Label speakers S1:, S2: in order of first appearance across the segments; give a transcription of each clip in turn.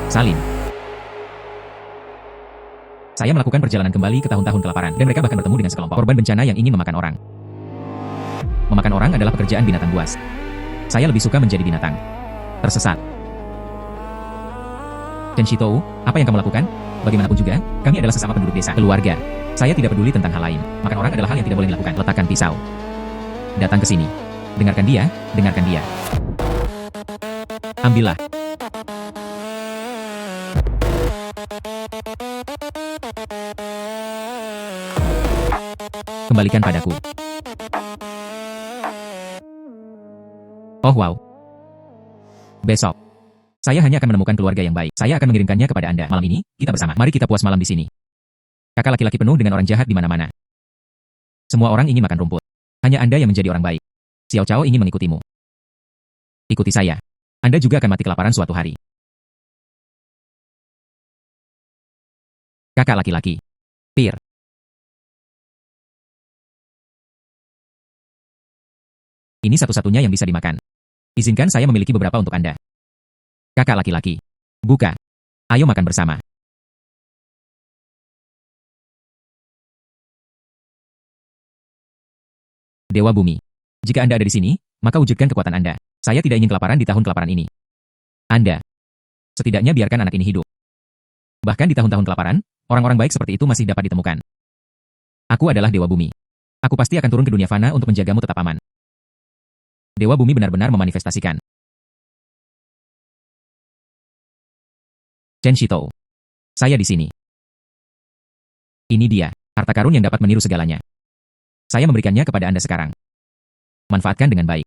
S1: Salin. Saya melakukan perjalanan kembali ke tahun-tahun kelaparan, dan mereka bahkan bertemu dengan sekelompok korban bencana yang ingin memakan orang. Memakan orang adalah pekerjaan binatang buas. Saya lebih suka menjadi binatang. Tersesat. Chen Shitou, apa yang kamu lakukan? Bagaimanapun juga, kami adalah sesama penduduk desa, keluarga. Saya tidak peduli tentang hal lain. Makan orang adalah hal yang tidak boleh dilakukan. Letakkan pisau. Datang ke sini. Dengarkan dia, dengarkan dia. Ambillah. Kembalikan padaku. Oh wow. Besok, saya hanya akan menemukan keluarga yang baik. Saya akan mengirimkannya kepada Anda. Malam ini, kita bersama. Mari kita puas malam di sini. Kakak laki-laki penuh dengan orang jahat di mana-mana. Semua orang ingin makan rumput. Hanya Anda yang menjadi orang baik. Xiao Chao ingin mengikutimu. Ikuti saya. Anda juga akan mati kelaparan suatu hari. Kakak laki-laki. Pir. Ini satu-satunya yang bisa dimakan. Izinkan saya memiliki beberapa untuk Anda. Kakak laki-laki. Buka. Ayo makan bersama. Dewa Bumi. Jika Anda ada di sini, maka wujudkan kekuatan Anda. Saya tidak ingin kelaparan di tahun kelaparan ini. Anda. Setidaknya biarkan anak ini hidup. Bahkan di tahun-tahun kelaparan, orang-orang baik seperti itu masih dapat ditemukan. Aku adalah Dewa Bumi. Aku pasti akan turun ke dunia fana untuk menjagamu tetap aman. Dewa Bumi benar-benar memanifestasikan. Chen Shitou. Saya di sini. Ini dia, harta karun yang dapat meniru segalanya. Saya memberikannya kepada Anda sekarang. Manfaatkan dengan baik.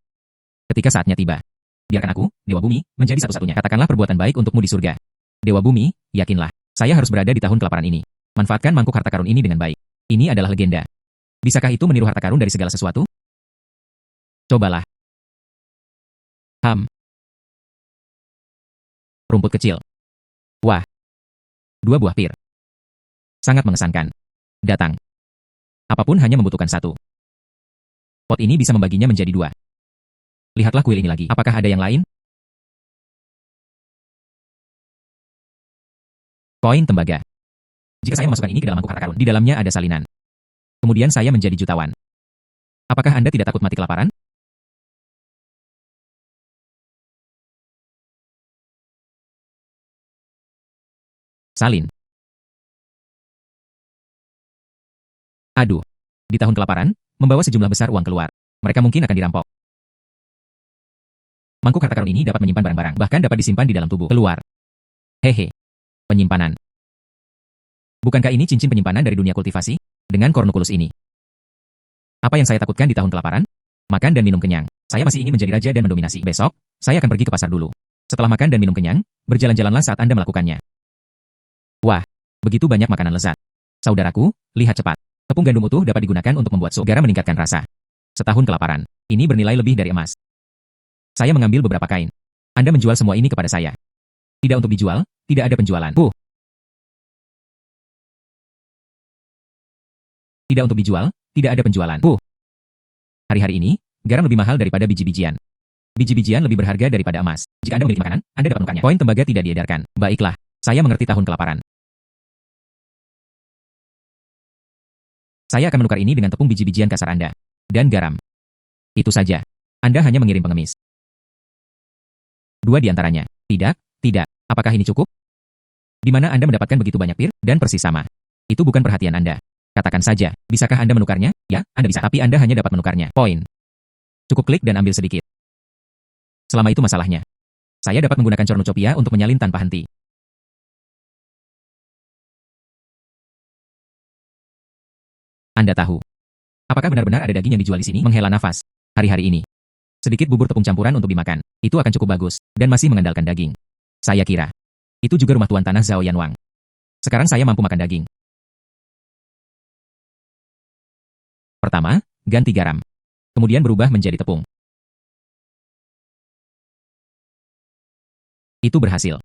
S1: Ketika saatnya tiba, biarkan aku, Dewa Bumi, menjadi satu-satunya. Katakanlah perbuatan baik untukmu di surga. Dewa Bumi, yakinlah, saya harus berada di tahun kelaparan ini. Manfaatkan mangkuk harta karun ini dengan baik. Ini adalah legenda. Bisakah itu meniru harta karun dari segala sesuatu? Cobalah. Rumput kecil. Wah. 2 buah pir. Sangat mengesankan. Datang. Apapun hanya membutuhkan 1. Pot ini bisa membaginya menjadi 2. Lihatlah kuil ini lagi. Apakah ada yang lain? Koin tembaga. Jika saya memasukkan ini ke dalam mangkuk harta karun, di dalamnya ada salinan. Kemudian saya menjadi jutawan. Apakah Anda tidak takut mati kelaparan? Salin. Aduh. Di tahun kelaparan, membawa sejumlah besar uang keluar. Mereka mungkin akan dirampok. Mangkuk harta karun ini dapat menyimpan barang-barang, bahkan dapat disimpan di dalam tubuh. Keluar. Hehe. Penyimpanan. Bukankah ini cincin penyimpanan dari dunia kultivasi? Dengan kornukulus ini. Apa yang saya takutkan di tahun kelaparan? Makan dan minum kenyang. Saya masih ingin menjadi raja dan mendominasi. Besok, saya akan pergi ke pasar dulu. Setelah makan dan minum kenyang, berjalan-jalanlah saat Anda melakukannya. Wah, begitu banyak makanan lezat. Saudaraku, lihat cepat. Tepung gandum utuh dapat digunakan untuk membuat sup. Garam meningkatkan rasa. Setahun kelaparan. Ini bernilai lebih dari emas. Saya mengambil beberapa kain. Anda menjual semua ini kepada saya. Tidak untuk dijual, tidak ada penjualan. Tidak untuk dijual, tidak ada penjualan. Hari-hari ini, garam lebih mahal daripada biji-bijian. Biji-bijian lebih berharga daripada emas. Jika Anda memiliki makanan, Anda dapat menukarnya. Koin tembaga tidak diedarkan. Baiklah, saya mengerti tahun kelaparan. Saya akan menukar ini dengan tepung biji-bijian kasar Anda. Dan garam. Itu saja. Anda hanya mengirim pengemis. 2 di antaranya. Tidak, tidak. Apakah ini cukup? Di mana Anda mendapatkan begitu banyak pir, dan persis sama. Itu bukan perhatian Anda. Katakan saja, bisakah Anda menukarnya? Ya, Anda bisa. Tapi Anda hanya dapat menukarnya. Poin. Cukup klik dan ambil sedikit. Selama itu masalahnya. Saya dapat menggunakan cornucopia untuk menyalin tanpa henti. Anda tahu. Apakah benar-benar ada daging yang dijual di sini? Menghela nafas. Hari-hari ini. Sedikit bubur tepung campuran untuk dimakan. Itu akan cukup bagus. Dan masih mengandalkan daging. Saya kira. Itu juga rumah tuan tanah Zhao Yanwang. Sekarang saya mampu makan daging. Pertama, ganti garam. Kemudian berubah menjadi tepung. Itu berhasil.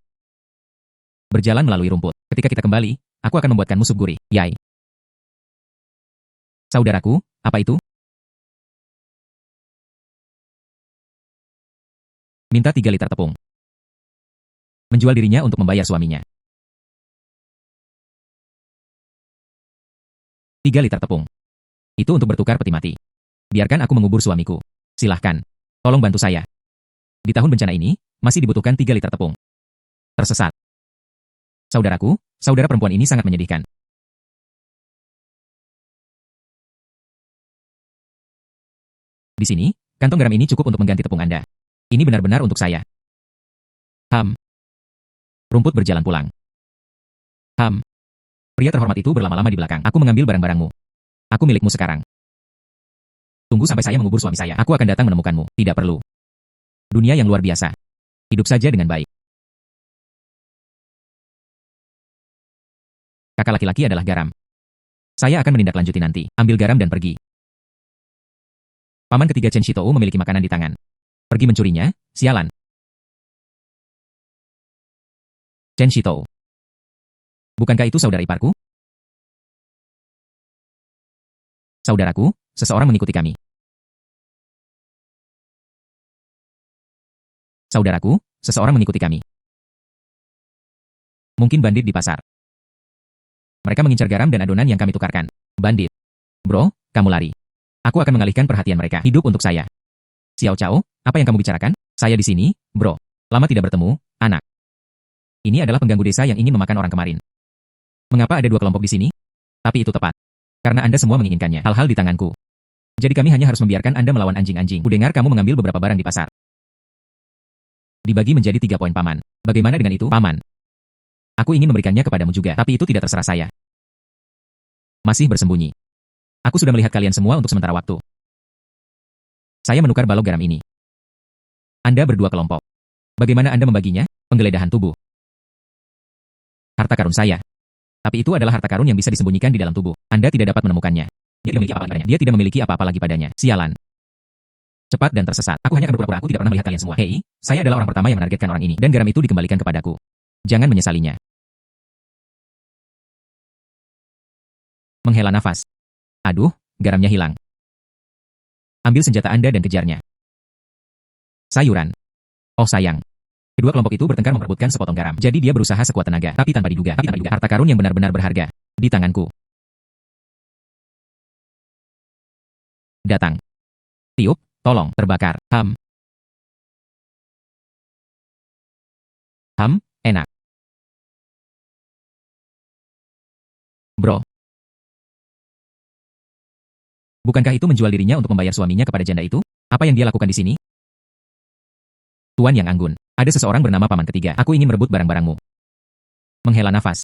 S1: Berjalan melalui rumput. Ketika kita kembali, aku akan membuatkan sup gurih. Yai. Saudaraku, apa itu? Minta 3 liter tepung. Menjual dirinya untuk membayar suaminya. 3 liter tepung. Itu untuk bertukar peti mati. Biarkan aku mengubur suamiku. Silahkan. Tolong bantu saya. Di tahun bencana ini, masih dibutuhkan 3 liter tepung. Tersesat. Saudaraku, saudara perempuan ini sangat menyedihkan. Di sini, kantong garam ini cukup untuk mengganti tepung Anda. Ini benar-benar untuk saya. Rumput berjalan pulang. Pria terhormat itu berlama-lama di belakang. Aku mengambil barang-barangmu. Aku milikmu sekarang. Tunggu sampai saya mengubur suami saya. Aku akan datang menemukanmu. Tidak perlu. Dunia yang luar biasa. Hidup saja dengan baik. Kakak laki-laki adalah garam. Saya akan menindaklanjuti nanti. Ambil garam dan pergi. Paman ketiga Chen Shitou memiliki makanan di tangan. Pergi mencurinya, sialan. Chen Shitou. Bukankah itu saudara iparku? Saudaraku, seseorang mengikuti kami. Saudaraku, seseorang mengikuti kami. Mungkin bandit di pasar. Mereka mengincar garam dan adonan yang kami tukarkan. Bandit. Bro, kamu lari. Aku akan mengalihkan perhatian mereka. Hidup untuk saya. Xiao Chao, apa yang kamu bicarakan? Saya di sini, bro. Lama tidak bertemu, anak. Ini adalah pengganggu desa yang ingin memakan orang kemarin. Mengapa ada 2 kelompok di sini? Tapi itu tepat. Karena Anda semua menginginkannya. Hal-hal di tanganku. Jadi kami hanya harus membiarkan Anda melawan anjing-anjing. Kudengar kamu mengambil beberapa barang di pasar. Dibagi menjadi 3 poin paman. Bagaimana dengan itu, paman? Aku ingin memberikannya kepadamu juga, tapi itu tidak terserah saya. Masih bersembunyi. Aku sudah melihat kalian semua untuk sementara waktu. Saya menukar balok garam ini. Anda berdua kelompok. Bagaimana Anda membaginya? Penggeledahan tubuh. Harta karun saya. Tapi itu adalah harta karun yang bisa disembunyikan di dalam tubuh. Anda tidak dapat menemukannya. Dia tidak memiliki apa-apa lagi padanya. Sialan. Cepat dan tersesat. Aku hanya akan berpura-pura aku tidak pernah melihat kalian semua. Hei, saya adalah orang pertama yang menargetkan orang ini. Dan garam itu dikembalikan kepadaku. Jangan menyesalinya. Menghela nafas. Aduh, garamnya hilang. Ambil senjata Anda dan kejarnya. Sayuran. Oh sayang. Kedua kelompok itu bertengkar memperebutkan sepotong garam. Jadi dia berusaha sekuat tenaga, tapi tanpa diduga. Harta karun yang benar-benar berharga. Di tanganku. Datang. Tiup, tolong, terbakar. Enak. Bro. Bukankah itu menjual dirinya untuk membayar suaminya kepada janda itu? Apa yang dia lakukan di sini? Tuan yang anggun. Ada seseorang bernama Paman Ketiga. Aku ingin merebut barang-barangmu. Menghela nafas.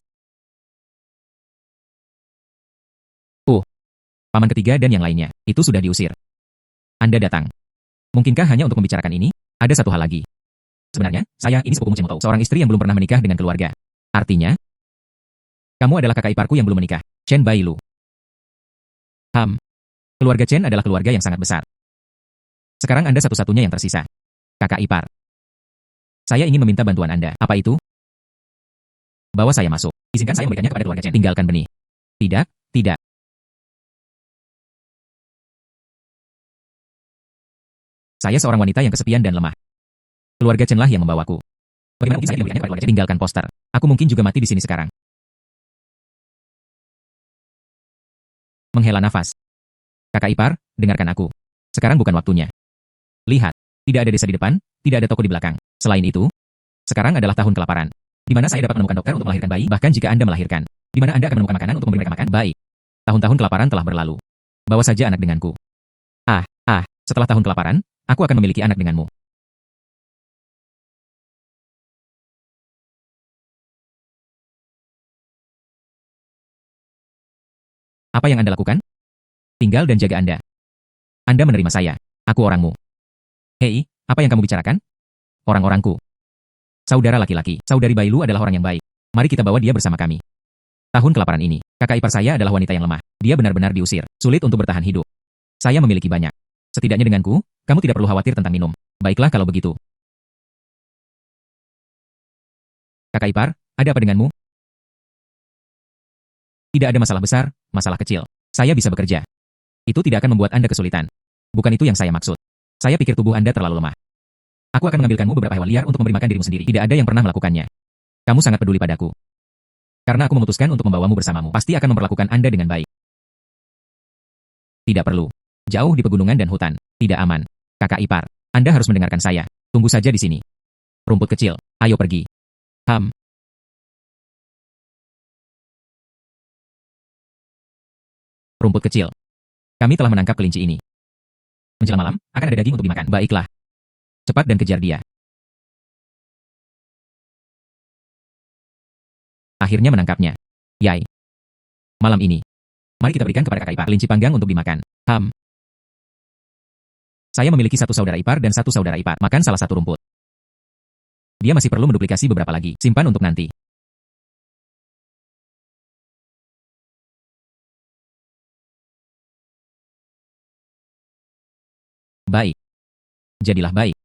S1: Paman Ketiga dan yang lainnya. Itu sudah diusir. Anda datang. Mungkinkah hanya untuk membicarakan ini? Ada satu hal lagi. Sebenarnya, saya ini sepupumu Chen Motou, seorang istri yang belum pernah menikah dengan keluarga. Artinya, kamu adalah kakak iparku yang belum menikah, Chen Bailu. Keluarga Chen adalah keluarga yang sangat besar. Sekarang Anda satu-satunya yang tersisa. Kakak ipar. Saya ingin meminta bantuan Anda. Apa itu? Bawa saya masuk. Izinkan saya memberikannya kepada keluarga Chen. Tinggalkan benih. Tidak, tidak. Saya seorang wanita yang kesepian dan lemah. Keluarga Chen lah yang membawaku. Bagaimana mungkin saya memberikannya kepada keluarga Chen? Tinggalkan poster. Aku mungkin juga mati di sini sekarang. Menghela nafas. Kakak ipar, dengarkan aku. Sekarang bukan waktunya. Lihat, tidak ada desa di depan, tidak ada toko di belakang. Selain itu, sekarang adalah tahun kelaparan. Di mana saya dapat menemukan dokter untuk melahirkan bayi, bahkan jika Anda melahirkan. Di mana Anda akan menemukan makanan untuk memberi mereka makan? Baik. Tahun-tahun kelaparan telah berlalu. Bawa saja anak denganku. Setelah tahun kelaparan, aku akan memiliki anak denganmu. Apa yang Anda lakukan? Tinggal dan jaga Anda. Anda menerima saya. Aku orangmu. Hei, apa yang kamu bicarakan? Orang-orangku. Saudara laki-laki, saudari Bailu adalah orang yang baik. Mari kita bawa dia bersama kami. Tahun kelaparan ini, kakak ipar saya adalah wanita yang lemah. Dia benar-benar diusir, sulit untuk bertahan hidup. Saya memiliki banyak. Setidaknya denganku, kamu tidak perlu khawatir tentang minum. Baiklah kalau begitu. Kakak ipar, ada apa denganmu? Tidak ada masalah besar, masalah kecil. Saya bisa bekerja. Itu tidak akan membuat Anda kesulitan. Bukan itu yang saya maksud. Saya pikir tubuh Anda terlalu lemah. Aku akan mengambilkanmu beberapa hewan liar untuk memberi makan dirimu sendiri. Tidak ada yang pernah melakukannya. Kamu sangat peduli padaku. Karena aku memutuskan untuk membawamu bersamamu, pasti akan memperlakukan Anda dengan baik. Tidak perlu. Jauh di pegunungan dan hutan. Tidak aman. Kakak ipar, Anda harus mendengarkan saya. Tunggu saja di sini. Rumput kecil, ayo pergi. Rumput kecil. Kami telah menangkap kelinci ini. Menjelang malam, akan ada daging untuk dimakan. Baiklah. Cepat dan kejar dia. Akhirnya menangkapnya. Yai. Malam ini, mari kita berikan kepada kakak ipar kelinci panggang untuk dimakan. Saya memiliki satu saudara ipar dan satu saudara ipar. Makan salah satu rumput. Dia masih perlu menduplikasi beberapa lagi. Simpan untuk nanti. Baik. Jadilah baik.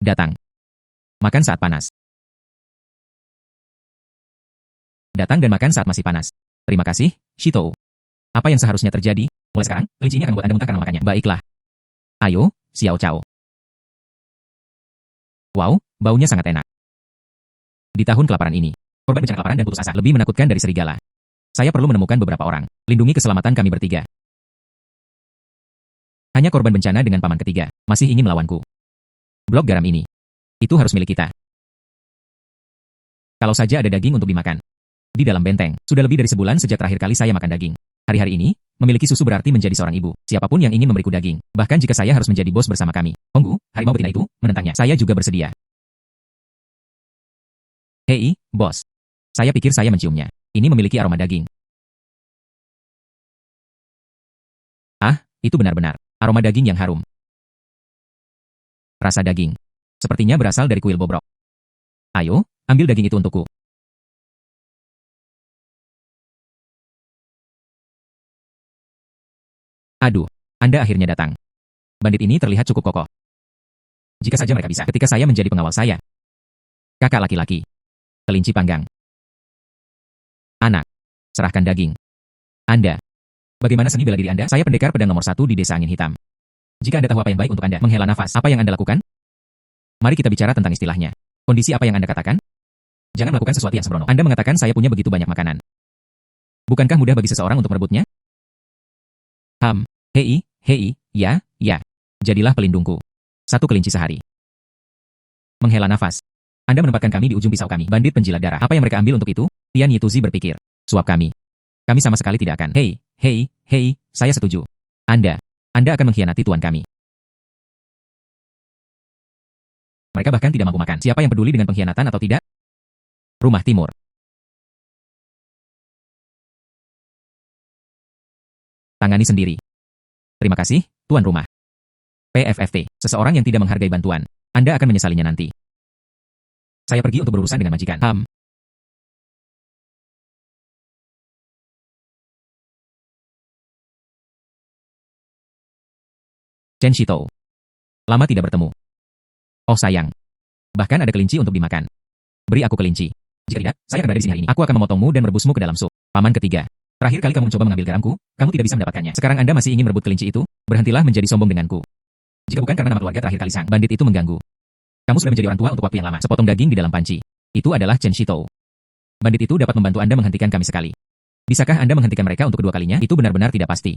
S1: Datang. Makan saat panas. Datang dan makan saat masih panas. Terima kasih, Shito. Apa yang seharusnya terjadi? Mulai sekarang, kelinci ini akan membuat Anda muntah karena makannya. Baiklah. Ayo, Xiao Cao. Wow, baunya sangat enak. Di tahun kelaparan ini, korban bencana kelaparan dan putus asa lebih menakutkan dari serigala. Saya perlu menemukan beberapa orang. Lindungi keselamatan kami bertiga. Hanya korban bencana dengan paman ketiga masih ingin melawanku. Blok garam ini. Itu harus milik kita. Kalau saja ada daging untuk dimakan. Di dalam benteng, sudah lebih dari sebulan sejak terakhir kali saya makan daging. Hari-hari ini, memiliki susu berarti menjadi seorang ibu. Siapapun yang ingin memberiku daging, bahkan jika saya harus menjadi bos bersama kami. Honggu, harimau betina itu, menentangnya. Saya juga bersedia. Hei, bos. Saya pikir saya menciumnya. Ini memiliki aroma daging. Ah, itu benar-benar aroma daging yang harum. Rasa daging. Sepertinya berasal dari kuil bobrok. Ayo, ambil daging itu untukku. Aduh, Anda akhirnya datang. Bandit ini terlihat cukup kokoh. Jika saja mereka bisa ketika saya menjadi pengawal saya. Kakak laki-laki. Kelinci panggang. Anak. Serahkan daging. Anda. Bagaimana seni bela diri Anda? Saya pendekar pedang nomor 1 di Desa Angin Hitam. Jika Anda tahu apa yang baik untuk Anda, menghela nafas, apa yang Anda lakukan? Mari kita bicara tentang istilahnya. Kondisi apa yang Anda katakan? Jangan melakukan sesuatu yang sembrono. Anda mengatakan saya punya begitu banyak makanan. Bukankah mudah bagi seseorang untuk merebutnya? Hei, ya. Jadilah pelindungku. Satu kelinci sehari. Menghela nafas. Anda menempatkan kami di ujung pisau kami. Bandit penjilat darah. Apa yang mereka ambil untuk itu? Tian Yituzi berpikir. Suap kami. Kami sama sekali tidak akan. Hei, saya setuju. Anda akan mengkhianati tuan kami. Mereka bahkan tidak mampu makan. Siapa yang peduli dengan pengkhianatan atau tidak? Rumah Timur. Tangani sendiri. Terima kasih, tuan rumah. PFFT, seseorang yang tidak menghargai bantuan. Anda akan menyesalinya nanti. Saya pergi untuk berurusan dengan majikan. Chen Shito. Lama tidak bertemu. Oh sayang. Bahkan ada kelinci untuk dimakan. Beri aku kelinci. Jika tidak, saya akan berada di sini hari ini. Aku akan memotongmu dan merebusmu ke dalam sup. Paman ketiga. Terakhir kali kamu mencoba mengambil garamku, kamu tidak bisa mendapatkannya. Sekarang Anda masih ingin merebut kelinci itu? Berhentilah menjadi sombong denganku. Jika bukan karena nama keluarga terakhir kali sang bandit itu mengganggu. Kamu sudah menjadi orang tua untuk waktu yang lama. Sepotong daging di dalam panci. Itu adalah Chen Shito. Bandit itu dapat membantu Anda menghentikan kami sekali. Bisakah Anda menghentikan mereka untuk kedua kalinya? Itu benar-benar tidak pasti.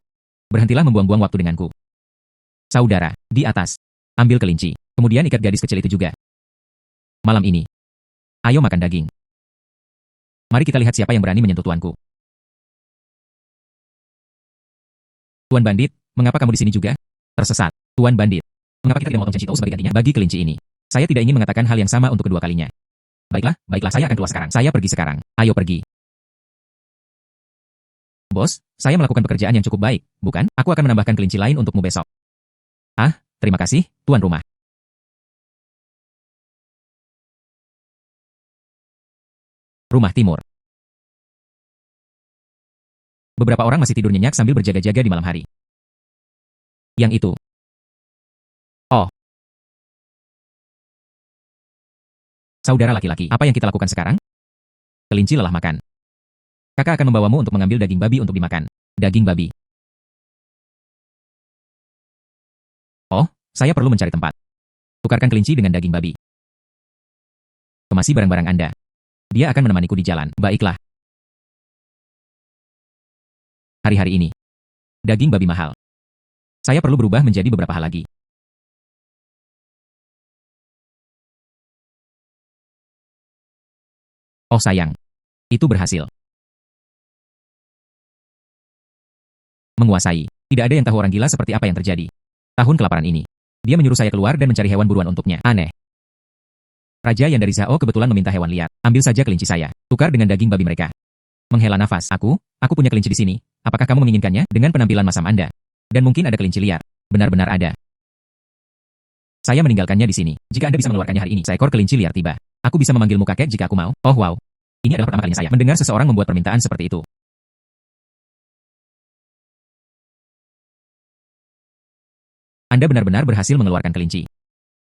S1: Berhentilah membuang-buang waktu denganku. Saudara, di atas. Ambil kelinci. Kemudian ikat gadis kecil itu juga. Malam ini. Ayo makan daging. Mari kita lihat siapa yang berani menyentuh tuanku. Tuan Bandit, mengapa kamu di sini juga? Tersesat. Tuan Bandit. Mengapa kita tidak memotong Chen Shito sebagai gantinya bagi kelinci ini? Saya tidak ingin mengatakan hal yang sama untuk kedua kalinya. Baiklah, saya akan keluar sekarang. Saya pergi sekarang. Ayo pergi. Bos, saya melakukan pekerjaan yang cukup baik, bukan? Aku akan menambahkan kelinci lain untukmu besok. Ah, terima kasih, tuan rumah. Rumah Timur. Beberapa orang masih tidur nyenyak sambil berjaga-jaga di malam hari. Yang itu. Oh. Saudara laki-laki, apa yang kita lakukan sekarang? Kelinci lelah makan. Kakak akan membawamu untuk mengambil daging babi untuk dimakan. Daging babi. Saya perlu mencari tempat. Tukarkan kelinci dengan daging babi. Kemasi barang-barang Anda. Dia akan menemaniku di jalan. Baiklah. Hari-hari ini. Daging babi mahal. Saya perlu berubah menjadi beberapa hal lagi. Oh sayang. Itu berhasil. Menguasai. Tidak ada yang tahu orang gila seperti apa yang terjadi. Tahun kelaparan ini. Dia menyuruh saya keluar dan mencari hewan buruan untuknya. Aneh. Raja yang dari Zhao kebetulan meminta hewan liar. Ambil saja kelinci saya. Tukar dengan daging babi mereka. Menghela nafas. Aku punya kelinci di sini. Apakah kamu menginginkannya? Dengan penampilan masam Anda. Dan mungkin ada kelinci liar. Benar-benar ada. Saya meninggalkannya di sini. Jika Anda bisa mengeluarkannya hari ini, seekor kelinci liar tiba. Aku bisa memanggilmu kakek jika aku mau. Oh wow. Ini adalah pertama kalinya saya mendengar seseorang membuat permintaan seperti itu. Anda benar-benar berhasil mengeluarkan kelinci.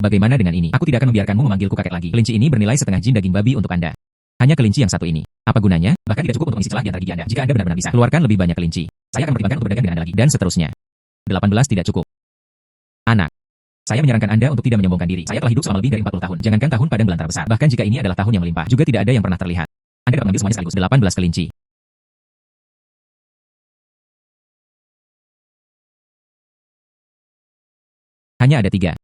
S1: Bagaimana dengan ini? Aku tidak akan membiarkanmu memanggilku kakek lagi. Kelinci ini bernilai setengah jin daging babi untuk Anda. Hanya kelinci yang satu ini. Apa gunanya? Bahkan tidak cukup untuk mengisi celah di antara gigi Anda. Jika Anda benar-benar bisa keluarkan lebih banyak kelinci, saya akan mempertimbangkan untuk berdagang dengan Anda lagi. Dan seterusnya. 18 tidak cukup. Anak. Saya menyarankan Anda untuk tidak menyombongkan diri. Saya telah hidup selama lebih dari 40 tahun. Jangankan tahun padang belantara besar. Bahkan jika ini adalah tahun yang melimpah, juga tidak ada yang pernah terlihat. Anda dapat mengambil semuanya sekaligus. 18 kelinci. Hanya ada 3.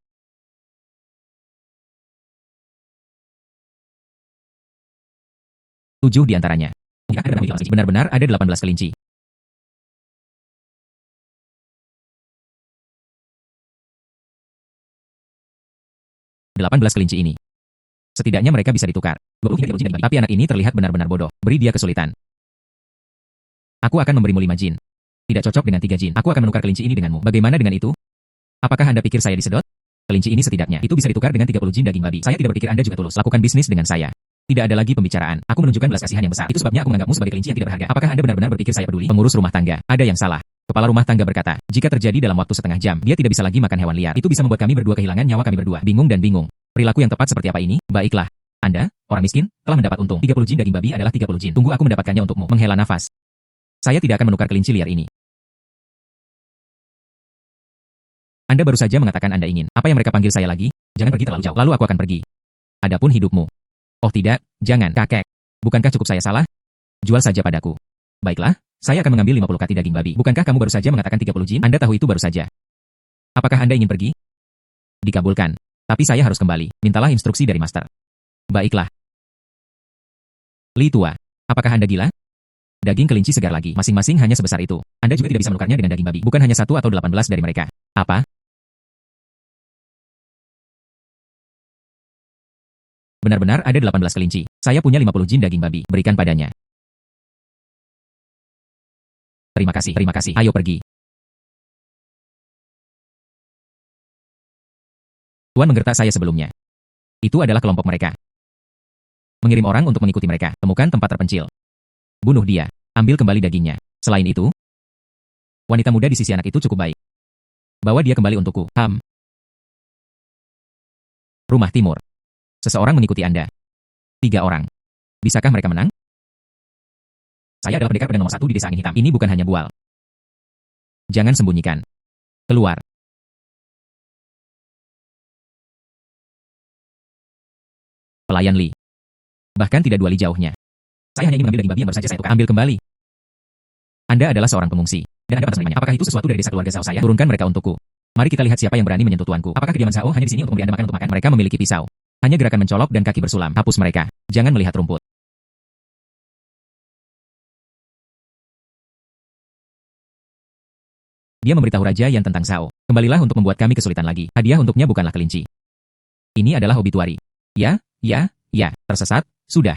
S1: 7 di antaranya. Benar-benar ada 18 kelinci. 18 kelinci ini. Setidaknya mereka bisa ditukar. 20 kelinci dari babi. Tapi anak ini terlihat benar-benar bodoh. Beri dia kesulitan. Aku akan memberimu 5 jin. Tidak cocok dengan 3 jin. Aku akan menukar kelinci ini denganmu. Bagaimana dengan itu? Apakah Anda pikir saya disedot? Kelinci ini setidaknya. Itu bisa ditukar dengan 30 jin daging babi. Saya tidak berpikir Anda juga tulus. Lakukan bisnis dengan saya. Tidak ada lagi pembicaraan. Aku menunjukkan belas kasihan yang besar. Itu sebabnya aku menganggapmu sebagai kelinci yang tidak berharga. Apakah Anda benar-benar berpikir saya peduli? Pengurus rumah tangga. Ada yang salah. Kepala rumah tangga berkata, jika terjadi dalam waktu setengah jam, dia tidak bisa lagi makan hewan liar. Itu bisa membuat kami berdua kehilangan nyawa kami berdua. Bingung dan bingung. Perilaku yang tepat seperti apa ini? Baiklah. Anda, orang miskin, telah mendapat untung. 30 jin daging babi adalah 30 jin. Tunggu aku mendapatkannya untukmu. Menghela nafas. Saya tidak akan menukar kelinci liar ini. Anda baru saja mengatakan Anda ingin. Apa yang mereka panggil saya lagi? Jangan pergi terlalu jauh. Lalu aku akan pergi. Adapun hidupmu. Oh tidak, jangan, kakek. Bukankah cukup saya salah? Jual saja padaku. Baiklah, saya akan mengambil 50 kati daging babi. Bukankah kamu baru saja mengatakan 30 jin? Anda tahu itu baru saja. Apakah Anda ingin pergi? Dikabulkan. Tapi saya harus kembali. Mintalah instruksi dari master. Baiklah. Li tua. Apakah Anda gila? Daging kelinci segar lagi. Masing-masing hanya sebesar itu. Anda juga tidak bisa menukarnya dengan daging babi. Bukan hanya 1 atau 18 dari mereka. Apa? Benar-benar ada 18 kelinci. Saya punya 50 jin daging babi. Berikan padanya. Terima kasih. Ayo pergi. Tuan menggertak saya sebelumnya. Itu adalah kelompok mereka. Mengirim orang untuk mengikuti mereka. Temukan tempat terpencil. Bunuh dia. Ambil kembali dagingnya. Selain itu, wanita muda di sisi anak itu cukup baik. Bawa dia kembali untukku. Rumah Timur. Seseorang mengikuti Anda. 3 orang. Bisakah mereka menang? Saya adalah pendekar pedang nomor 1 di desa angin hitam. Ini bukan hanya bual. Jangan sembunyikan. Keluar. Pelayan Li. Bahkan tidak 2 li jauhnya. Saya hanya ingin mengambil daging babi yang baru saja saya tukar. Ambil kembali. Anda adalah seorang pengungsi. Dan Anda pantas menerimanya. Apakah itu sesuatu dari desa keluarga Zhao saya? Turunkan mereka untukku. Mari kita lihat siapa yang berani menyentuh tuanku. Apakah kediaman Zhao hanya di sini untuk memberi Anda makan untuk makan? Mereka memiliki pisau. Hanya gerakan mencolok dan kaki bersulam. Hapus mereka. Jangan melihat rumput. Dia memberitahu Raja Yan tentang Zhao. Kembalilah untuk membuat kami kesulitan lagi. Hadiah untuknya bukanlah kelinci. Ini adalah obituari. Ya. Tersesat. Sudah.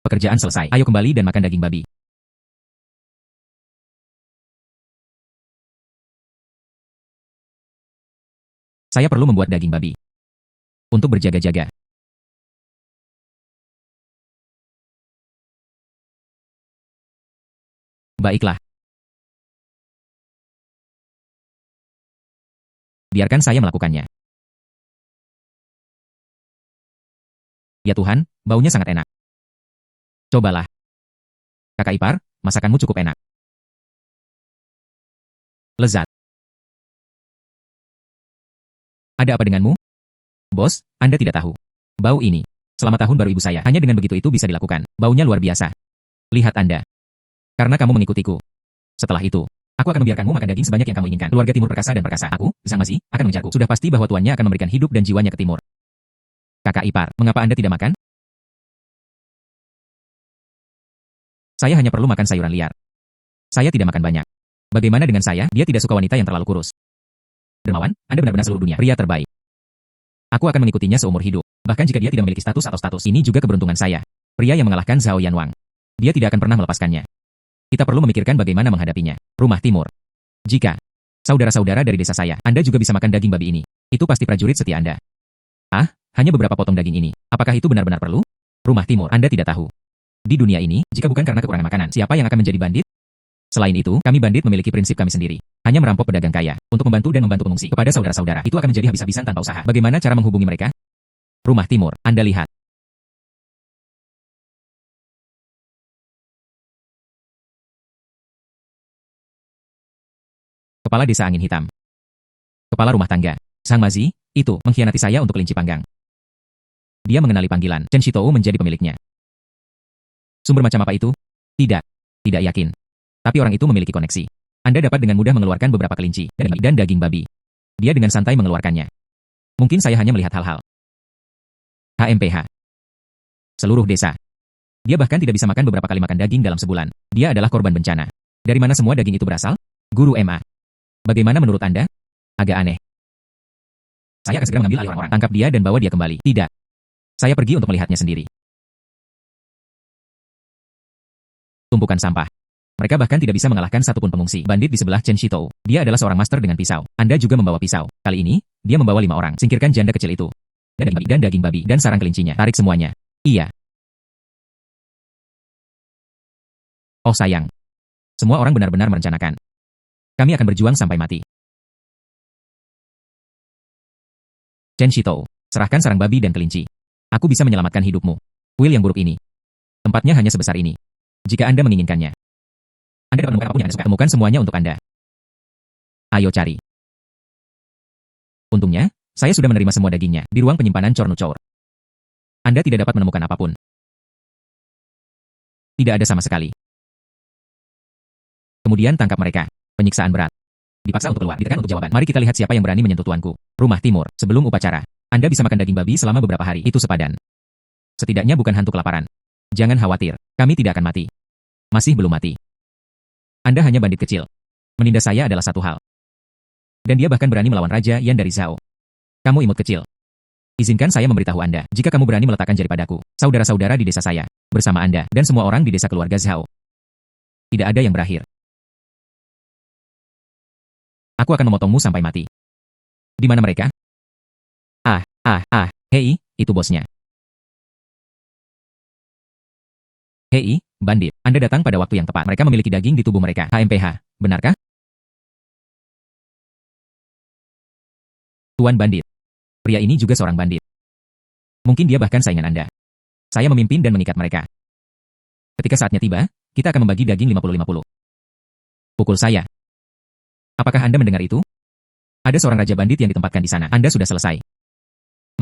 S1: Pekerjaan selesai. Ayo kembali dan makan daging babi. Saya perlu membuat daging babi. Untuk berjaga-jaga. Baiklah. Biarkan saya melakukannya. Ya Tuhan, baunya sangat enak. Cobalah. Kakak ipar, masakanmu cukup enak. Lezat. Ada apa denganmu? Bos, Anda tidak tahu. Bau ini. Selamat tahun baru ibu saya. Hanya dengan begitu itu bisa dilakukan. Baunya luar biasa. Lihat Anda. Karena kamu mengikutiku. Setelah itu, aku akan membiarkanmu makan daging sebanyak yang kamu inginkan. Keluarga Timur perkasa dan perkasa. Aku, Sang Masi, akan mengejarku. Sudah pasti bahwa tuannya akan memberikan hidup dan jiwanya ke Timur. Kakak ipar, mengapa Anda tidak makan? Saya hanya perlu makan sayuran liar. Saya tidak makan banyak. Bagaimana dengan saya? Dia tidak suka wanita yang terlalu kurus. Dermawan, Anda benar-benar seluruh dunia. Pria terbaik. Aku akan mengikutinya seumur hidup. Bahkan jika dia tidak memiliki status atau status. Ini juga keberuntungan saya. Pria yang mengalahkan Zhao Yanwang. Dia tidak akan pernah melepaskannya. Kita perlu memikirkan bagaimana menghadapinya. Rumah Timur. Jika saudara-saudara dari desa saya, Anda juga bisa makan daging babi ini. Itu pasti prajurit setia Anda. Ah, hanya beberapa potong daging ini. Apakah itu benar-benar perlu? Rumah Timur, Anda tidak tahu. Di dunia ini, jika bukan karena kekurangan makanan, siapa yang akan menjadi bandit? Selain itu, kami bandit memiliki prinsip kami sendiri. Hanya merampok pedagang kaya, untuk membantu dan membantu pengungsi. Kepada saudara-saudara, itu akan menjadi habis-habisan tanpa usaha. Bagaimana cara menghubungi mereka? Rumah Timur, Anda lihat. Kepala Desa Angin Hitam. Kepala rumah tangga. Sang Mazi, itu, mengkhianati saya untuk kelinci panggang. Dia mengenali panggilan. Chen Shitou menjadi pemiliknya. Sumber macam apa itu? Tidak. Tidak yakin. Tapi orang itu memiliki koneksi. Anda dapat dengan mudah mengeluarkan beberapa kelinci dan daging babi. Dia dengan santai mengeluarkannya. Mungkin saya hanya melihat hal-hal. HMPH. Seluruh desa. Dia bahkan tidak bisa makan beberapa kali makan daging dalam sebulan. Dia adalah korban bencana. Dari mana semua daging itu berasal? Guru MA. Bagaimana menurut Anda? Agak aneh. Saya akan segera mengambil alih orang-orang. Tangkap dia dan bawa dia kembali. Tidak. Saya pergi untuk melihatnya sendiri. Tumpukan sampah. Mereka bahkan tidak bisa mengalahkan satupun pengungsi. Bandit di sebelah Chen Shitou. Dia adalah seorang master dengan pisau. Anda juga membawa pisau. Kali ini, dia membawa 5 orang. Singkirkan janda kecil itu. Dan daging babi. Dan sarang kelincinya. Tarik semuanya. Iya. Oh sayang. Semua orang benar-benar merencanakan. Kami akan berjuang sampai mati. Chen Shitou. Serahkan sarang babi dan kelinci. Aku bisa menyelamatkan hidupmu. Kuil yang buruk ini. Tempatnya hanya sebesar ini. Jika Anda menginginkannya. Anda dapat menemukan apapun yang Anda suka. Temukan semuanya untuk Anda. Ayo cari. Untungnya, saya sudah menerima semua dagingnya di ruang penyimpanan Chornuchor. Anda tidak dapat menemukan apapun. Tidak ada sama sekali. Kemudian tangkap mereka. Penyiksaan berat. Dipaksa untuk keluar. Ditekan untuk jawaban. Mari kita lihat siapa yang berani menyentuh tuanku. Rumah Timur. Sebelum upacara. Anda bisa makan daging babi selama beberapa hari. Itu sepadan. Setidaknya bukan hantu kelaparan. Jangan khawatir. Kami tidak akan mati. Masih belum mati. Anda hanya bandit kecil. Menindas saya adalah satu hal. Dan dia bahkan berani melawan Raja Yan dari Zhao. Kamu imut kecil. Izinkan saya memberitahu Anda, jika kamu berani meletakkan jari padaku, saudara-saudara di desa saya, bersama Anda, dan semua orang di desa keluarga Zhao. Tidak ada yang berakhir. Aku akan memotongmu sampai mati. Di mana mereka? Hei, itu bosnya. Hei, bandit, Anda datang pada waktu yang tepat. Mereka memiliki daging di tubuh mereka. HMPH, benarkah? Tuan bandit. Pria ini juga seorang bandit. Mungkin dia bahkan saingan Anda. Saya memimpin dan mengikat mereka. Ketika saatnya tiba, kita akan membagi daging 50-50. Pukul saya. Apakah Anda mendengar itu? Ada seorang raja bandit yang ditempatkan di sana. Anda sudah selesai.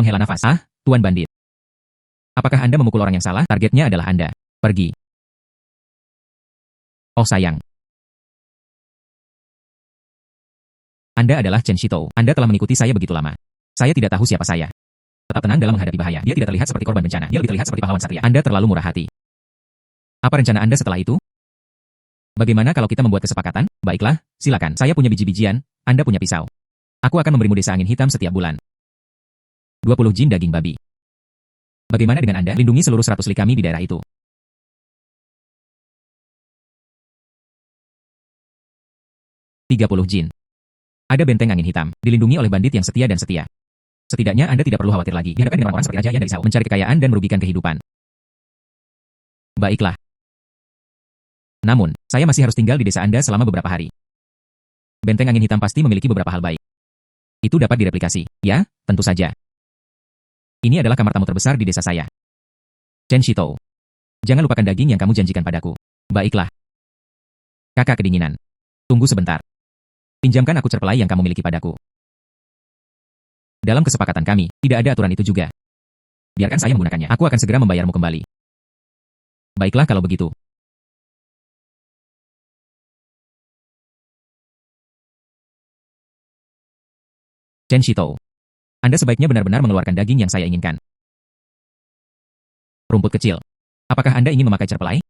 S1: Menghela nafas. Tuan bandit. Apakah Anda memukul orang yang salah? Targetnya adalah Anda. Pergi. Oh sayang. Anda adalah Chen Shitou. Anda telah mengikuti saya begitu lama. Saya tidak tahu siapa saya. Tetap tenang dalam menghadapi bahaya. Dia tidak terlihat seperti korban bencana. Dia lebih terlihat seperti pahlawan satria. Anda terlalu murah hati. Apa rencana Anda setelah itu? Bagaimana kalau kita membuat kesepakatan? Baiklah, silakan. Saya punya biji-bijian, Anda punya pisau. Aku akan memberimu desa angin hitam setiap bulan. 20 jin daging babi. Bagaimana dengan Anda? Lindungi seluruh 100 li kami di daerah itu. 30 jin. Ada benteng angin hitam, dilindungi oleh bandit yang setia dan setia. Setidaknya Anda tidak perlu khawatir lagi. Dihadapkan dengan orang-orang seperti Raja Yan dari Zhao, mencari kekayaan dan merugikan kehidupan. Baiklah. Namun, saya masih harus tinggal di desa Anda selama beberapa hari. Benteng angin hitam pasti memiliki beberapa hal baik. Itu dapat direplikasi. Ya, tentu saja. Ini adalah kamar tamu terbesar di desa saya. Chen Shitou. Jangan lupakan daging yang kamu janjikan padaku. Baiklah. Kakak kedinginan. Tunggu sebentar. Pinjamkan aku cerpelai yang kamu miliki padaku. Dalam kesepakatan kami, tidak ada aturan itu juga. Biarkan saya menggunakannya. Aku akan segera membayarmu kembali. Baiklah kalau begitu. Chen Shito. Anda sebaiknya benar-benar mengeluarkan daging yang saya inginkan. Rumput kecil. Apakah Anda ingin memakai cerpelai?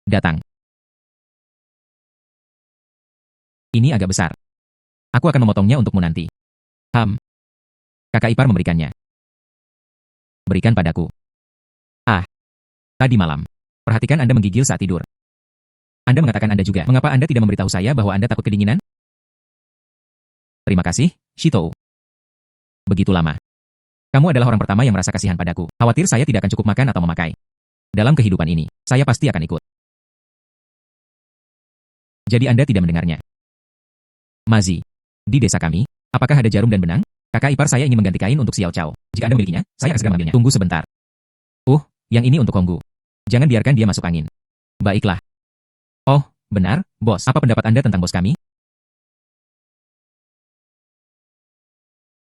S1: Datang. Ini agak besar. Aku akan memotongnya untukmu nanti. Kakak ipar memberikannya. Berikan padaku. Tadi malam. Perhatikan Anda menggigil saat tidur. Anda mengatakan Anda juga. Mengapa Anda tidak memberitahu saya bahwa Anda takut kedinginan? Terima kasih, Shito. Begitu lama. Kamu adalah orang pertama yang merasa kasihan padaku. Khawatir saya tidak akan cukup makan atau memakai. Dalam kehidupan ini, saya pasti akan ikut. Jadi Anda tidak mendengarnya. Mazi. Di desa kami, apakah ada jarum dan benang? Kakak ipar saya ingin mengganti kain untuk Xiao Chao. Jika Anda memilikinya, saya akan segera mengambilnya. Tunggu sebentar. Yang ini untuk Honggu. Jangan biarkan dia masuk angin. Baiklah. Oh, benar, bos. Apa pendapat Anda tentang bos kami?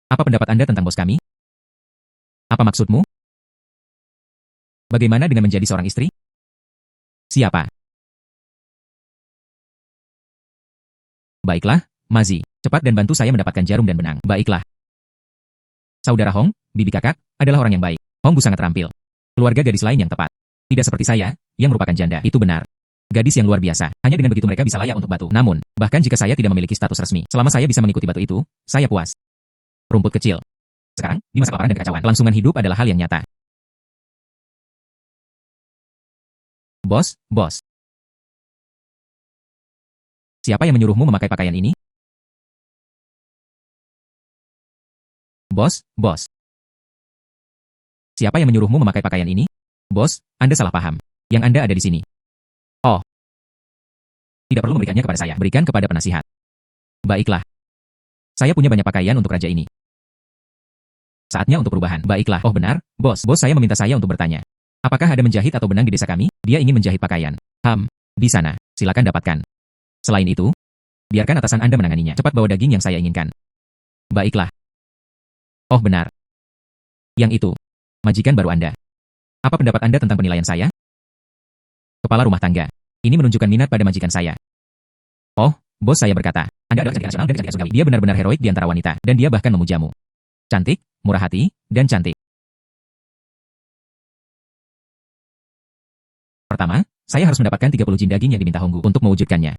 S1: Apa pendapat Anda tentang bos kami? Apa maksudmu? Bagaimana dengan menjadi seorang istri? Siapa? Baiklah, Mazi. Cepat dan bantu saya mendapatkan jarum dan benang. Baiklah. Saudara Hong, bibi kakak, adalah orang yang baik. Honggu sangat terampil. Keluarga gadis lain yang tepat. Tidak seperti saya, yang merupakan janda. Itu benar. Gadis yang luar biasa. Hanya dengan begitu mereka bisa layak untuk batu. Namun, bahkan jika saya tidak memiliki status resmi, selama saya bisa mengikuti batu itu, saya puas. Rumput kecil. Sekarang, di masa kelaparan dan kekacauan, kelangsungan hidup adalah hal yang nyata. Bos. Siapa yang menyuruhmu memakai pakaian ini? Bos. Siapa yang menyuruhmu memakai pakaian ini? Bos, Anda salah paham. Yang Anda ada di sini. Oh. Tidak perlu memberikannya kepada saya. Berikan kepada penasihat. Baiklah. Saya punya banyak pakaian untuk raja ini. Saatnya untuk perubahan. Baiklah. Oh benar, bos. Bos saya meminta saya untuk bertanya. Apakah ada menjahit atau benang di desa kami? Dia ingin menjahit pakaian. Di sana. Silakan dapatkan. Selain itu, biarkan atasan Anda menanganinya. Cepat bawa daging yang saya inginkan. Baiklah. Oh benar. Yang itu. Majikan baru Anda. Apa pendapat Anda tentang penilaian saya? Kepala rumah tangga. Ini menunjukkan minat pada majikan saya. Oh, bos saya berkata, Anda adalah cantik nasional dan cantik surgawi. Dia benar-benar heroik di antara wanita, dan dia bahkan memujamu. Cantik, murah hati, dan cantik. Pertama, saya harus mendapatkan 30 jin daging yang diminta Honggu untuk mewujudkannya.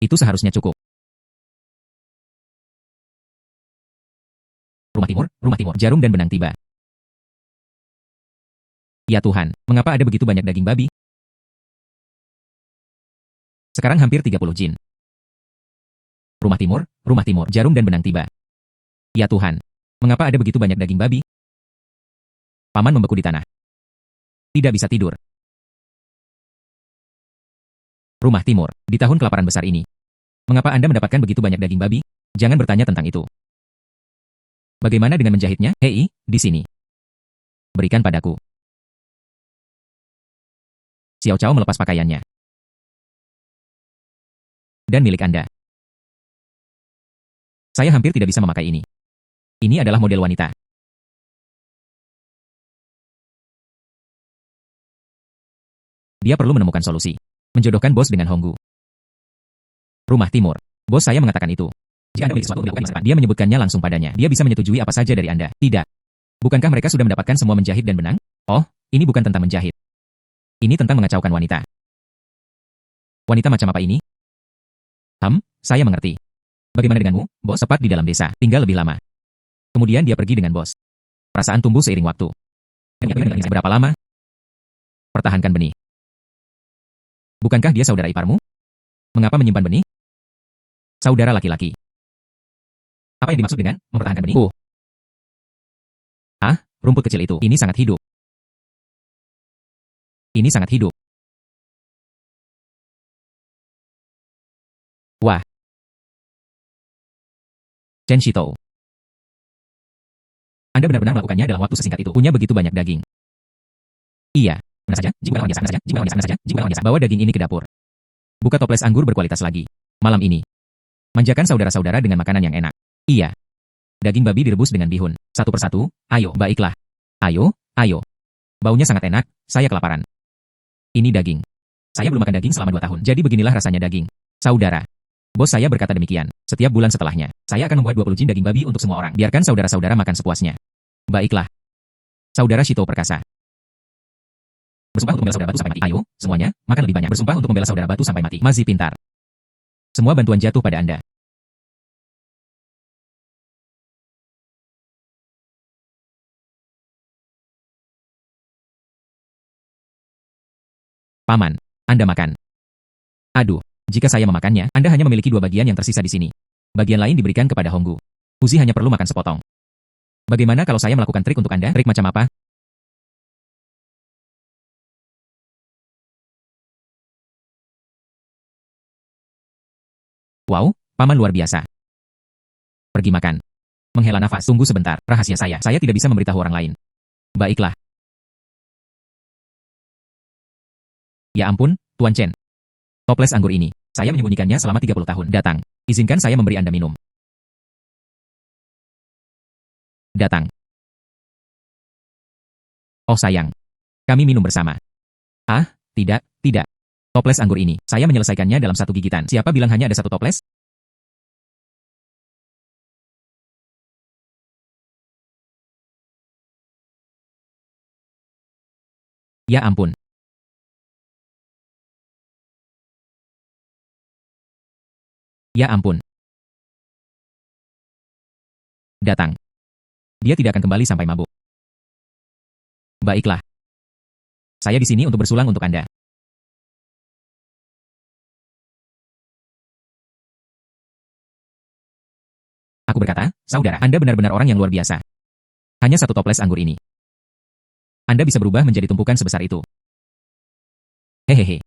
S1: Itu seharusnya cukup. Rumah timur, jarum dan benang tiba. Ya Tuhan, mengapa ada begitu banyak daging babi? Sekarang hampir 30 jin. Rumah timur, jarum dan benang tiba. Ya Tuhan, mengapa ada begitu banyak daging babi? Paman membeku di tanah. Tidak bisa tidur. Rumah timur, di tahun kelaparan besar ini. Mengapa Anda mendapatkan begitu banyak daging babi? Jangan bertanya tentang itu. Bagaimana dengan menjahitnya? Hei, di sini. Berikan padaku. Xiao Chao melepas pakaiannya. Dan milik Anda. Saya hampir tidak bisa memakai ini. Ini adalah model wanita. Dia perlu menemukan solusi. Menjodohkan bos dengan Honggu. Rumah timur. Bos saya mengatakan itu. Jika Anda memiliki sesuatu untuk dilakukan, dia menyebutkannya langsung padanya. Dia bisa menyetujui apa saja dari Anda. Tidak. Bukankah mereka sudah mendapatkan semua menjahit dan benang? Oh, ini bukan tentang menjahit. Ini tentang mengacaukan wanita. Wanita macam apa ini? Saya mengerti. Bagaimana denganmu, bos? Tepat di dalam desa, tinggal lebih lama. Kemudian dia pergi dengan bos. Perasaan tumbuh seiring waktu. Berapa lama? Pertahankan benih. Bukankah dia saudara iparmu? Mengapa menyimpan benih? Saudara laki-laki. Apa yang dimaksud dengan mempertahankan benih? Rumput kecil itu. Ini sangat hidup. Ini sangat hidup. Wah. Chen Shito. Anda benar-benar melakukannya dalam waktu sesingkat itu. Punya begitu banyak daging. Iya. Benar saja, jika orang biasa, bawa daging ini ke dapur. Buka toples anggur berkualitas lagi. Malam ini. Manjakan saudara-saudara dengan makanan yang enak. Iya. Daging babi direbus dengan bihun. Satu persatu, ayo. Baiklah. Ayo. Baunya sangat enak, saya kelaparan. Ini daging. Saya belum makan daging selama 2 tahun. Jadi beginilah rasanya daging. Saudara. Bos saya berkata demikian. Setiap bulan setelahnya, saya akan membuat 20 jin daging babi untuk semua orang. Biarkan saudara-saudara makan sepuasnya. Baiklah. Saudara Shito perkasa. Bersumpah untuk membela saudara batu sampai mati. Ayo, semuanya, makan lebih banyak. Bersumpah untuk membela saudara batu sampai mati. Masih pintar. Semua bantuan jatuh pada Anda. Paman, Anda makan. Aduh, jika saya memakannya, Anda hanya memiliki 2 bagian yang tersisa di sini. Bagian lain diberikan kepada Honggu. Uzi hanya perlu makan sepotong. Bagaimana kalau saya melakukan trik untuk Anda? Trik macam apa? Wow, Paman luar biasa. Pergi makan. Menghela nafas. Tunggu sebentar. Rahasia saya. Saya tidak bisa memberitahu orang lain. Baiklah. Ya ampun, Tuan Chen. Toples anggur ini. Saya menyembunyikannya selama 30 tahun. Datang. Izinkan saya memberi Anda minum. Datang. Oh sayang. Kami minum bersama. Tidak. Toples anggur ini. Saya menyelesaikannya dalam 1 gigitan. Siapa bilang hanya ada 1 toples? Ya ampun. Ya ampun. Datang. Dia tidak akan kembali sampai mabuk. Baiklah. Saya di sini untuk bersulang untuk Anda. Aku berkata, saudara, Anda benar-benar orang yang luar biasa. Hanya 1 toples anggur ini. Anda bisa berubah menjadi tumpukan sebesar itu. Hehehe.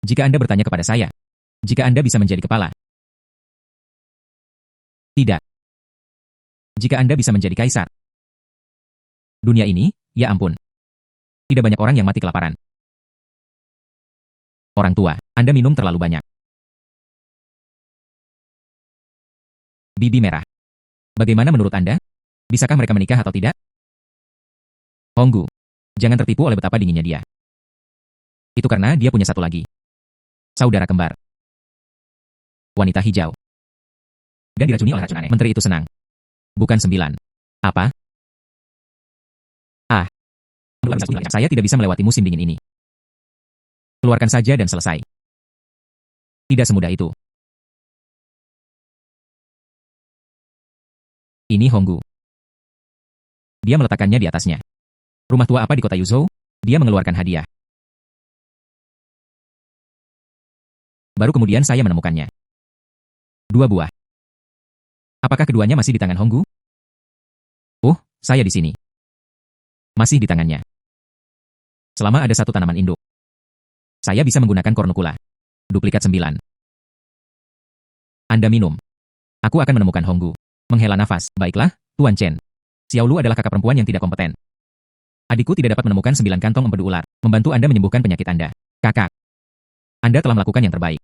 S1: Jika Anda bertanya kepada saya, jika Anda bisa menjadi kepala. Tidak. Jika Anda bisa menjadi kaisar. Dunia ini, ya ampun. Tidak banyak orang yang mati kelaparan. Orang tua, Anda minum terlalu banyak. Bibi merah. Bagaimana menurut Anda? Bisakah mereka menikah atau tidak? Honggu. Jangan tertipu oleh betapa dinginnya dia. Itu karena dia punya 1 lagi. Saudara kembar. Wanita hijau. Dan diracuni oleh racun aneh. Menteri itu senang. Bukan 9. Apa? Saya tidak bisa melewati musim dingin ini. Keluarkan saja dan selesai. Tidak semudah itu. Ini Honggu. Dia meletakkannya di atasnya. Rumah tua apa di kota Yuzhou? Dia mengeluarkan hadiah. Baru kemudian saya menemukannya. 2 buah. Apakah keduanya masih di tangan Honggu? Saya di sini. Masih di tangannya. Selama ada 1 tanaman induk. Saya bisa menggunakan kornukula. Duplikat 9. Anda minum. Aku akan menemukan Honggu. Menghela nafas. Baiklah, Tuan Chen. Xiaolu adalah kakak perempuan yang tidak kompeten. Adikku tidak dapat menemukan 9 kantong empedu ular. Membantu Anda menyembuhkan penyakit Anda. Kakak. Anda telah melakukan yang terbaik.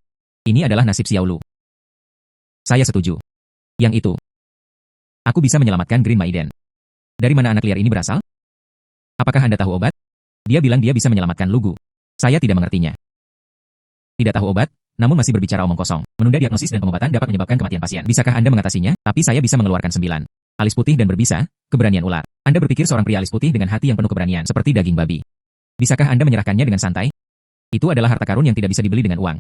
S1: Ini adalah nasib Xiaolu. Saya setuju. Yang itu. Aku bisa menyelamatkan Green Maiden. Dari mana anak liar ini berasal? Apakah Anda tahu obat? Dia bilang dia bisa menyelamatkan Lugu. Saya tidak mengertinya. Tidak tahu obat, namun masih berbicara omong kosong. Menunda diagnosis dan pengobatan dapat menyebabkan kematian pasien. Bisakah Anda mengatasinya? Tapi saya bisa mengeluarkan 9. Alis putih dan berbisa, keberanian ular. Anda berpikir seorang pria alis putih dengan hati yang penuh keberanian, seperti daging babi. Bisakah Anda menyerahkannya dengan santai? Itu adalah harta karun yang tidak bisa dibeli dengan uang.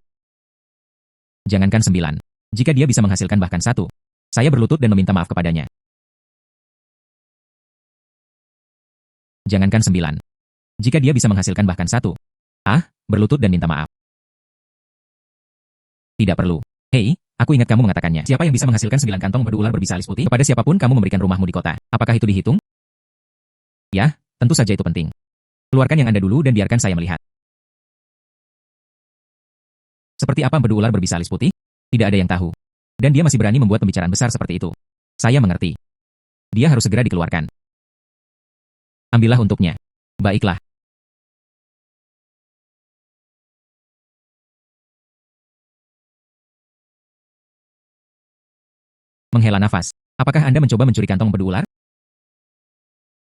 S1: Jangankan 9. Jika dia bisa menghasilkan bahkan satu, saya berlutut dan meminta maaf kepadanya. Jangankan 9. Jika dia bisa menghasilkan bahkan satu, berlutut dan minta maaf. Tidak perlu. Hei, aku ingat kamu mengatakannya. Siapa yang bisa menghasilkan 9 kantong madu ular berbisa alis putih? Kepada siapapun kamu memberikan rumahmu di kota. Apakah itu dihitung? Ya, tentu saja itu penting. Keluarkan yang Anda dulu dan biarkan saya melihat. Seperti apa madu ular berbisa alis putih? Tidak ada yang tahu. Dan dia masih berani membuat pembicaraan besar seperti itu. Saya mengerti. Dia harus segera dikeluarkan. Ambillah untuknya. Baiklah. Menghela nafas. Apakah Anda mencoba mencuri kantong madu ular?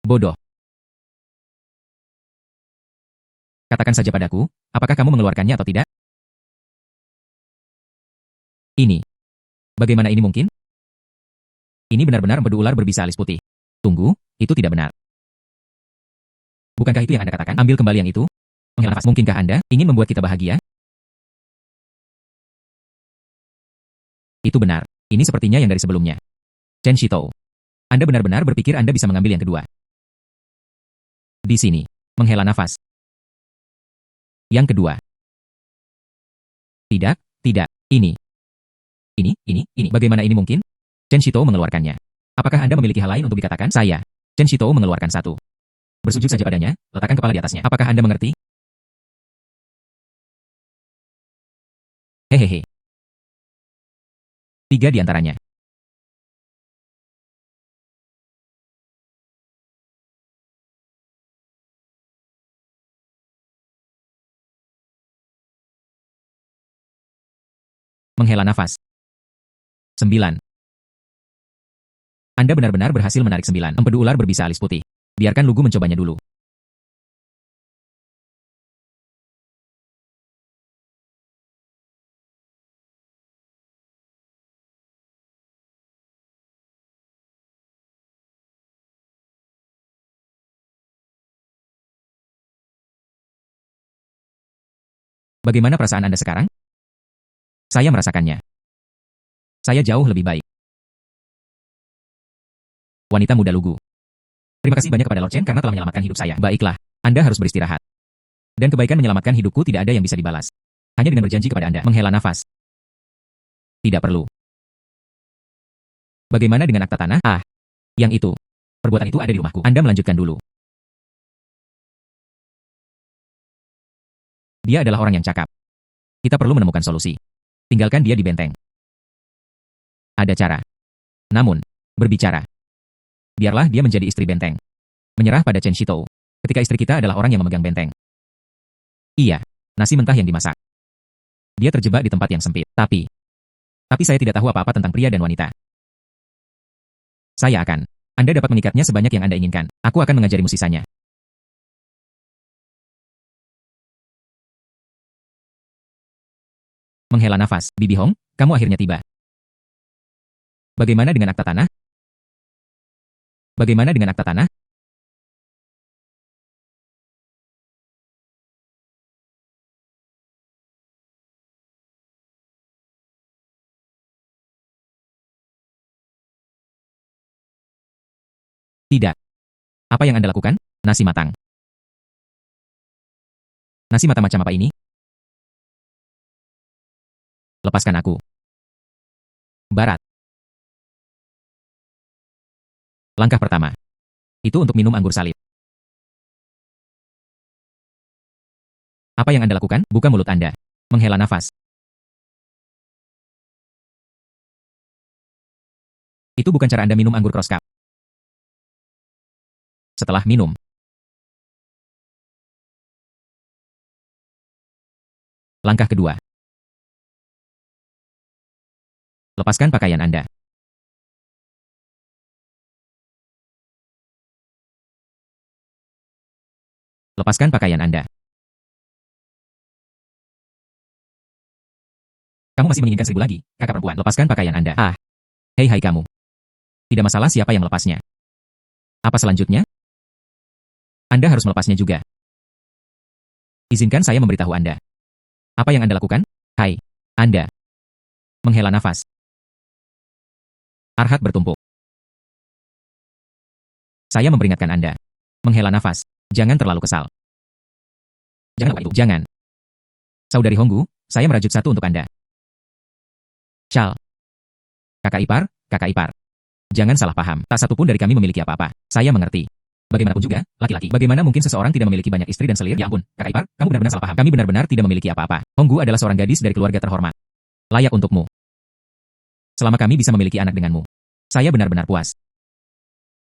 S1: Bodoh. Katakan saja padaku, apakah kamu mengeluarkannya atau tidak? Ini. Bagaimana ini mungkin? Ini benar-benar madu ular berbisa alis putih. Tunggu, itu tidak benar. Bukankah itu yang Anda katakan? Ambil kembali yang itu. Menghela nafas. Mungkinkah Anda ingin membuat kita bahagia? Itu benar. Ini sepertinya yang dari sebelumnya. Chen Shitou. Anda benar-benar berpikir Anda bisa mengambil yang kedua. Di sini. Menghela nafas. Yang kedua. Tidak, tidak. Ini. Ini. Bagaimana ini mungkin? Chen Shitou mengeluarkannya. Apakah Anda memiliki hal lain untuk dikatakan? Saya. Chen Shitou mengeluarkan satu. Bersujud saja padanya, letakkan kepala di atasnya. Apakah Anda mengerti? Hehehe. 3 di antaranya. Menghela nafas. 9. Anda benar-benar berhasil menarik 9 empedu ular berbisa alis putih. Biarkan Lugu mencobanya dulu. Bagaimana perasaan Anda sekarang? Saya merasakannya. Saya jauh lebih baik. Wanita muda Lugu. Terima kasih banyak kepada Lord Chen karena telah menyelamatkan hidup saya. Baiklah, Anda harus beristirahat. Dan kebaikan menyelamatkan hidupku tidak ada yang bisa dibalas. Hanya dengan berjanji kepada Anda. Menghela nafas. Tidak perlu. Bagaimana dengan akta tanah? Yang itu. Perbuatan itu ada di rumahku. Anda melanjutkan dulu. Dia adalah orang yang cakap. Kita perlu menemukan solusi. Tinggalkan dia di benteng. Ada cara. Namun, berbicara. Biarlah dia menjadi istri benteng. Menyerah pada Chen Shitou. Ketika istri kita adalah orang yang memegang benteng. Iya, nasi mentah yang dimasak. Dia terjebak di tempat yang sempit. Tapi saya tidak tahu apa-apa tentang pria dan wanita. Saya akan. Anda dapat mengikatnya sebanyak yang Anda inginkan. Aku akan mengajarimu sisanya. Menghela nafas. Bibi Hong, kamu akhirnya tiba. Bagaimana dengan akta tanah? Bagaimana dengan akta tanah? Tidak. Apa yang Anda lakukan? Nasi matang. Nasi matang macam apa ini? Lepaskan aku. Barat. Langkah pertama. Itu untuk minum anggur salib. Apa yang Anda lakukan? Buka mulut Anda. Menghela nafas. Itu bukan cara Anda minum anggur cross cup. Setelah minum. Langkah kedua. Lepaskan pakaian Anda. Lepaskan pakaian Anda. Kamu masih menginginkan 1000 lagi, kakak perempuan. Lepaskan pakaian Anda. Hei kamu. Tidak masalah siapa yang melepasnya. Apa selanjutnya? Anda harus melepasnya juga. Izinkan saya memberitahu Anda. Apa yang Anda lakukan? Hai, Anda. Menghela nafas. Arhat bertumpuk. Saya memperingatkan Anda. Menghela nafas. Jangan terlalu kesal. Jangan apa itu? Jangan. Saudari Honggu, saya merajut satu untuk Anda. Chal. Kakak ipar, kakak ipar. Jangan salah paham. Tak satu pun dari kami memiliki apa-apa. Saya mengerti. Bagaimanapun juga, laki-laki. Bagaimana mungkin seseorang tidak memiliki banyak istri dan selir? Ya ampun, kakak ipar, kamu benar-benar salah paham. Kami benar-benar tidak memiliki apa-apa. Honggu adalah seorang gadis dari keluarga terhormat. Layak untukmu. Selama kami bisa memiliki anak denganmu. Saya benar-benar puas.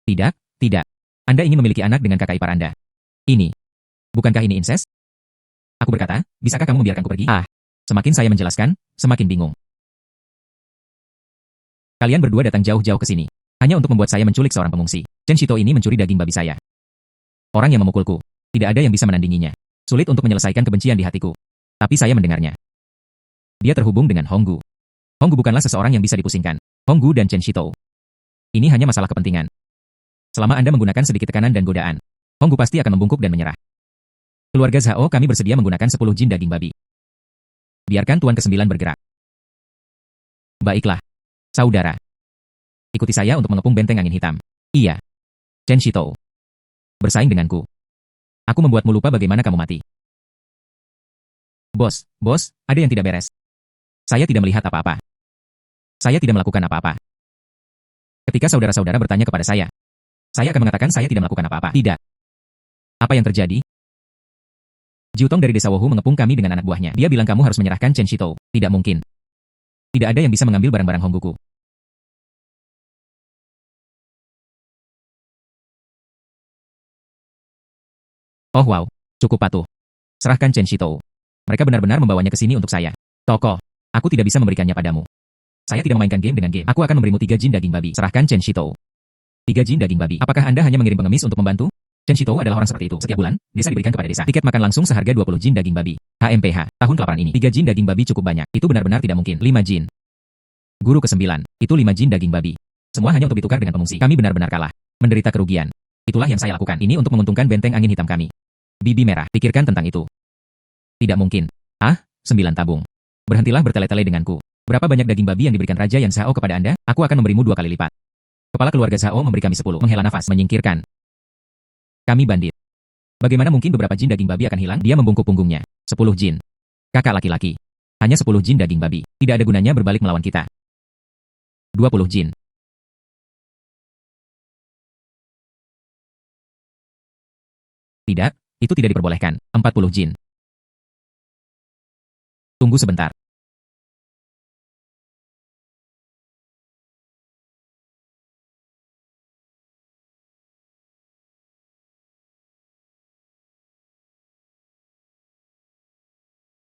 S1: Tidak, tidak. Anda ingin memiliki anak dengan kakak ipar Anda. Ini. Bukankah ini incest? Aku berkata, bisakah kamu membiarkanku pergi? Semakin saya menjelaskan, semakin bingung. Kalian berdua datang jauh-jauh ke sini. Hanya untuk membuat saya menculik seorang pengungsi. Chen Shito ini mencuri daging babi saya. Orang yang memukulku. Tidak ada yang bisa menandinginya. Sulit untuk menyelesaikan kebencian di hatiku. Tapi saya mendengarnya. Dia terhubung dengan Honggu. Honggu bukanlah seseorang yang bisa dipusingkan. Honggu dan Chen Shito. Ini hanya masalah kepentingan. Selama Anda menggunakan sedikit tekanan dan godaan, Honggu pasti akan membungkuk dan menyerah. Keluarga Zhao kami bersedia menggunakan 10 jin daging babi. Biarkan Tuan ke-9 bergerak. Baiklah. Saudara. Ikuti saya untuk mengepung benteng angin hitam. Iya. Chen Shito. Bersaing denganku. Aku membuatmu lupa bagaimana kamu mati. Bos, ada yang tidak beres. Saya tidak melihat apa-apa. Saya tidak melakukan apa-apa. Ketika saudara-saudara bertanya kepada saya akan mengatakan saya tidak melakukan apa-apa. Tidak. Apa yang terjadi? Jiu Tong dari desa Wohu mengepung kami dengan anak buahnya. Dia bilang kamu harus menyerahkan Chen Shito. Tidak mungkin. Tidak ada yang bisa mengambil barang-barang Hongguku. Oh wow, cukup patuh. Serahkan Chen Shito. Mereka benar-benar membawanya ke sini untuk saya. Tokoh, aku tidak bisa memberikannya padamu. Saya tidak memainkan game dengan game. Aku akan memberimu 3 jin daging babi. Serahkan Chen Shito. 3 jin daging babi. Apakah Anda hanya mengirim pengemis untuk membantu? Chen Shito adalah orang seperti itu. Setiap bulan, desa diberikan kepada desa. Tiket makan langsung seharga 20 jin daging babi. HMPH, tahun kelaparan ini. 3 jin daging babi cukup banyak. Itu benar-benar tidak mungkin. 5 jin. Guru ke-9. Itu 5 jin daging babi. Semua hanya untuk ditukar dengan pengungsi. Kami benar-benar kalah. Menderita kerugian. Itulah yang saya lakukan. Ini untuk menguntungkan benteng angin hitam kami. Bibi merah, pikirkan tentang itu. Tidak mungkin. 9 tabung. Berhentilah bertele-tele denganku. Berapa banyak daging babi yang diberikan Raja Yan Zhao kepada Anda? Aku akan memberimu 2 kali lipat. Kepala keluarga Zhao memberi kami 10. Menghela nafas, menyingkirkan. Kami bandit. Bagaimana mungkin beberapa jin daging babi akan hilang? Dia membungkuk punggungnya. 10 jin. Kakak laki-laki. Hanya 10 jin daging babi. Tidak ada gunanya berbalik melawan kita. 20 jin. Tidak, itu tidak diperbolehkan. 40 jin. Tunggu sebentar.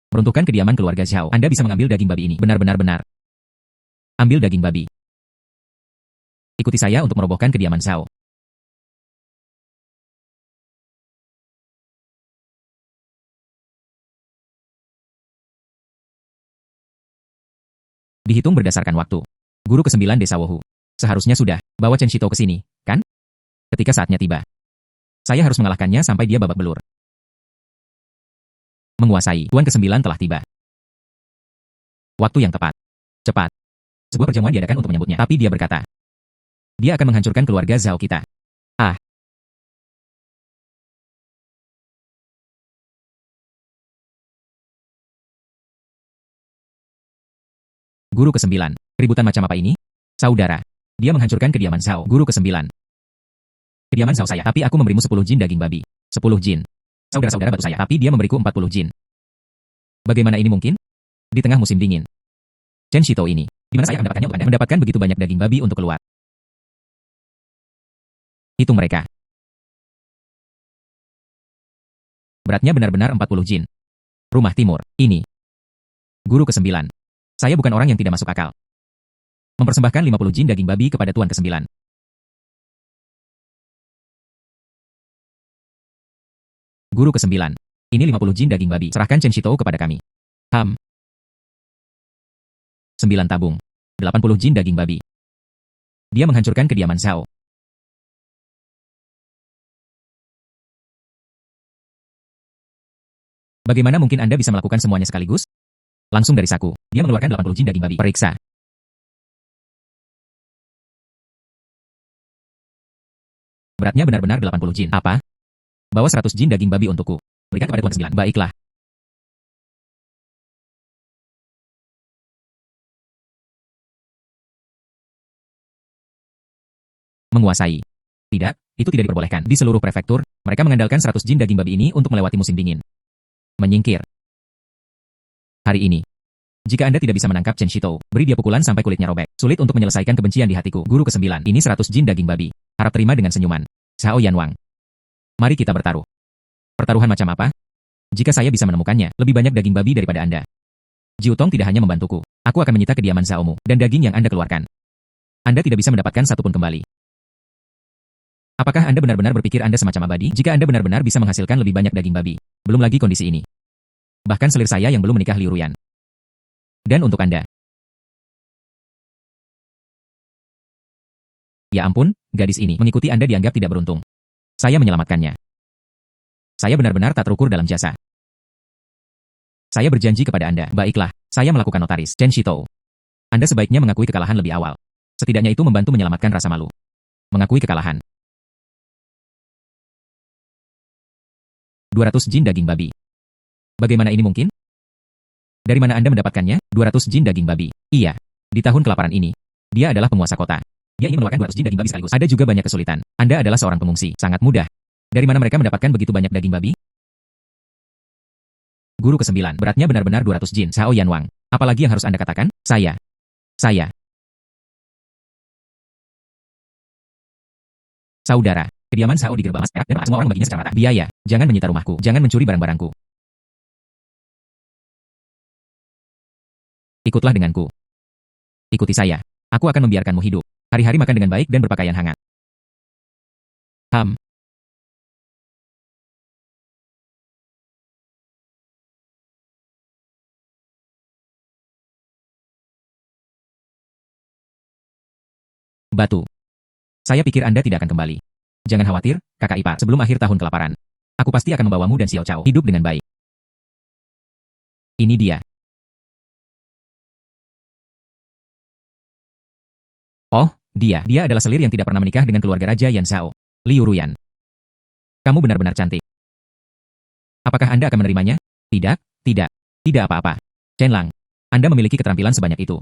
S1: Peruntukan kediaman keluarga Zhao. Anda bisa mengambil daging babi ini. Benar-benar benar. Ambil daging babi. Ikuti saya untuk merobohkan kediaman Zhao. Dihitung berdasarkan waktu. Guru ke-9 desa Wohu. Seharusnya sudah bawa Chen Shito ke sini, kan? Ketika saatnya tiba. Saya harus mengalahkannya sampai dia babak belur. Menguasai. Tuan ke-9 telah tiba. Waktu yang tepat. Cepat. Sebuah perjamuan diadakan untuk menyambutnya. Tapi dia berkata, dia akan menghancurkan keluarga Zhao kita. Guru ke-9. Keributan macam apa ini? Saudara. Dia menghancurkan kediaman Zhao. Guru ke-9. Kediaman Zhao saya. Tapi aku memberimu 10 jin daging babi. 10 jin. Saudara-saudara batu saya. Tapi dia memberiku 40 jin. Bagaimana ini mungkin? Di tengah musim dingin. Chen Shito ini. Di mana saya mendapatkannya untuk Anda? Mendapatkan begitu banyak daging babi untuk keluar. Hitung mereka. Beratnya benar-benar 40 jin. Rumah Timur. Ini. Guru ke-9. Saya bukan orang yang tidak masuk akal. Mempersembahkan 50 jin daging babi kepada Tuan ke-9. Guru ke-9. Ini 50 jin daging babi. Serahkan Chen Shito kepada kami. 9 tabung. 80 jin daging babi. Dia menghancurkan kediaman Zhao. Bagaimana mungkin Anda bisa melakukan semuanya sekaligus? Langsung dari saku. Dia mengeluarkan 80 jin daging babi. Periksa. Beratnya benar-benar 80 jin. Apa? Bawa 100 jin daging babi untukku. Berikan kepada Tuan ke-9. Baiklah. Menguasai. Tidak, itu tidak diperbolehkan. Di seluruh prefektur, mereka mengandalkan 100 jin daging babi ini untuk melewati musim dingin. Menyingkir. Hari ini, jika Anda tidak bisa menangkap Chen Shito, beri dia pukulan sampai kulitnya robek. Sulit untuk menyelesaikan kebencian di hatiku. Guru ke-9. Ini 100 jin daging babi. Harap terima dengan senyuman. Zhao Yanwang. Mari kita bertaruh. Pertaruhan macam apa? Jika saya bisa menemukannya, lebih banyak daging babi daripada Anda. Jiu Tong tidak hanya membantuku. Aku akan menyita kediaman Zhaomu dan daging yang Anda keluarkan. Anda tidak bisa mendapatkan satupun kembali. Apakah Anda benar-benar berpikir Anda semacam abadi? Jika Anda benar-benar bisa menghasilkan lebih banyak daging babi. Belum lagi kondisi ini. Bahkan selir saya yang belum menikah Liu Ruyan. Dan untuk Anda. Ya ampun, gadis ini mengikuti Anda dianggap tidak beruntung. Saya menyelamatkannya. Saya benar-benar tak terukur dalam jasa. Saya berjanji kepada Anda. Baiklah, saya melakukan notaris. Chen Shito. Anda sebaiknya mengakui kekalahan lebih awal. Setidaknya itu membantu menyelamatkan rasa malu. Mengakui kekalahan. 200 jin daging babi. Bagaimana ini mungkin? Dari mana Anda mendapatkannya? 200 jin daging babi. Iya. Di tahun kelaparan ini, dia adalah penguasa kota. Dia ingin mengeluarkan 200 jin daging babi sekaligus. Ada juga banyak kesulitan. Anda adalah seorang pengungsi. Sangat mudah. Dari mana mereka mendapatkan begitu banyak daging babi? Guru ke-9. Beratnya benar-benar 200 jin. Zhao Yanwang. Apalagi yang harus Anda katakan? Saya. Saudara. Kediaman Zhao digerebek emas perak dan semua orang membaginya secara rata. Biaya. Jangan menyita rumahku. Jangan mencuri barang-barangku. Ikutlah denganku. Ikuti saya. Aku akan membiarkanmu hidup. Hari-hari makan dengan baik dan berpakaian hangat. Batu. Saya pikir Anda tidak akan kembali. Jangan khawatir, kakak ipar. Sebelum akhir tahun kelaparan, aku pasti akan membawamu dan Xiao Chao hidup dengan baik. Ini dia. Oh, dia. Dia adalah selir yang tidak pernah menikah dengan keluarga Raja Yan Zhao. Liu Ruyan. Kamu benar-benar cantik. Apakah Anda akan menerimanya? Tidak, tidak. Tidak apa-apa. Chen Lang. Anda memiliki keterampilan sebanyak itu.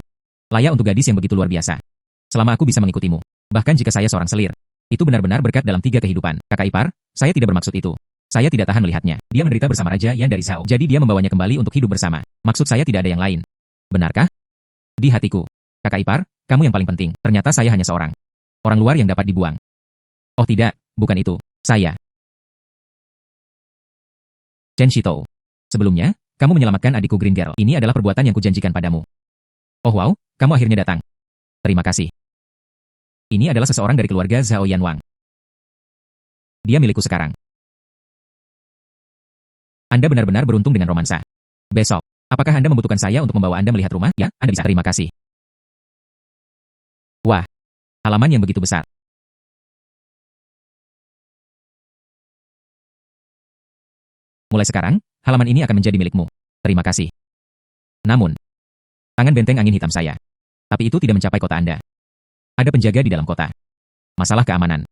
S1: Layak untuk gadis yang begitu luar biasa. Selama aku bisa mengikutimu. Bahkan jika saya seorang selir. Itu benar-benar berkat dalam 3 kehidupan. Kakak ipar, saya tidak bermaksud itu. Saya tidak tahan melihatnya. Dia menderita bersama Raja Yan dari Zhao. Jadi dia membawanya kembali untuk hidup bersama. Maksud saya tidak ada yang lain. Benarkah? Di hatiku. Kakak ipar, kamu yang paling penting. Ternyata saya hanya seorang orang luar yang dapat dibuang. Oh tidak, bukan itu. Saya. Chen Shito. Sebelumnya, kamu menyelamatkan adikku Green Girl. Ini adalah perbuatan yang kujanjikan padamu. Oh wow, kamu akhirnya datang. Terima kasih. Ini adalah seseorang dari keluarga Zhao Yanwang. Dia milikku sekarang. Anda benar-benar beruntung dengan romansa. Besok, apakah Anda membutuhkan saya untuk membawa Anda melihat rumah? Ya, Anda bisa. Terima kasih. Wah, halaman yang begitu besar. Mulai sekarang, halaman ini akan menjadi milikmu. Terima kasih. Namun, tangan benteng angin hitam saya. Tapi itu tidak mencapai kota Anda. Ada penjaga di dalam kota. Masalah keamanan.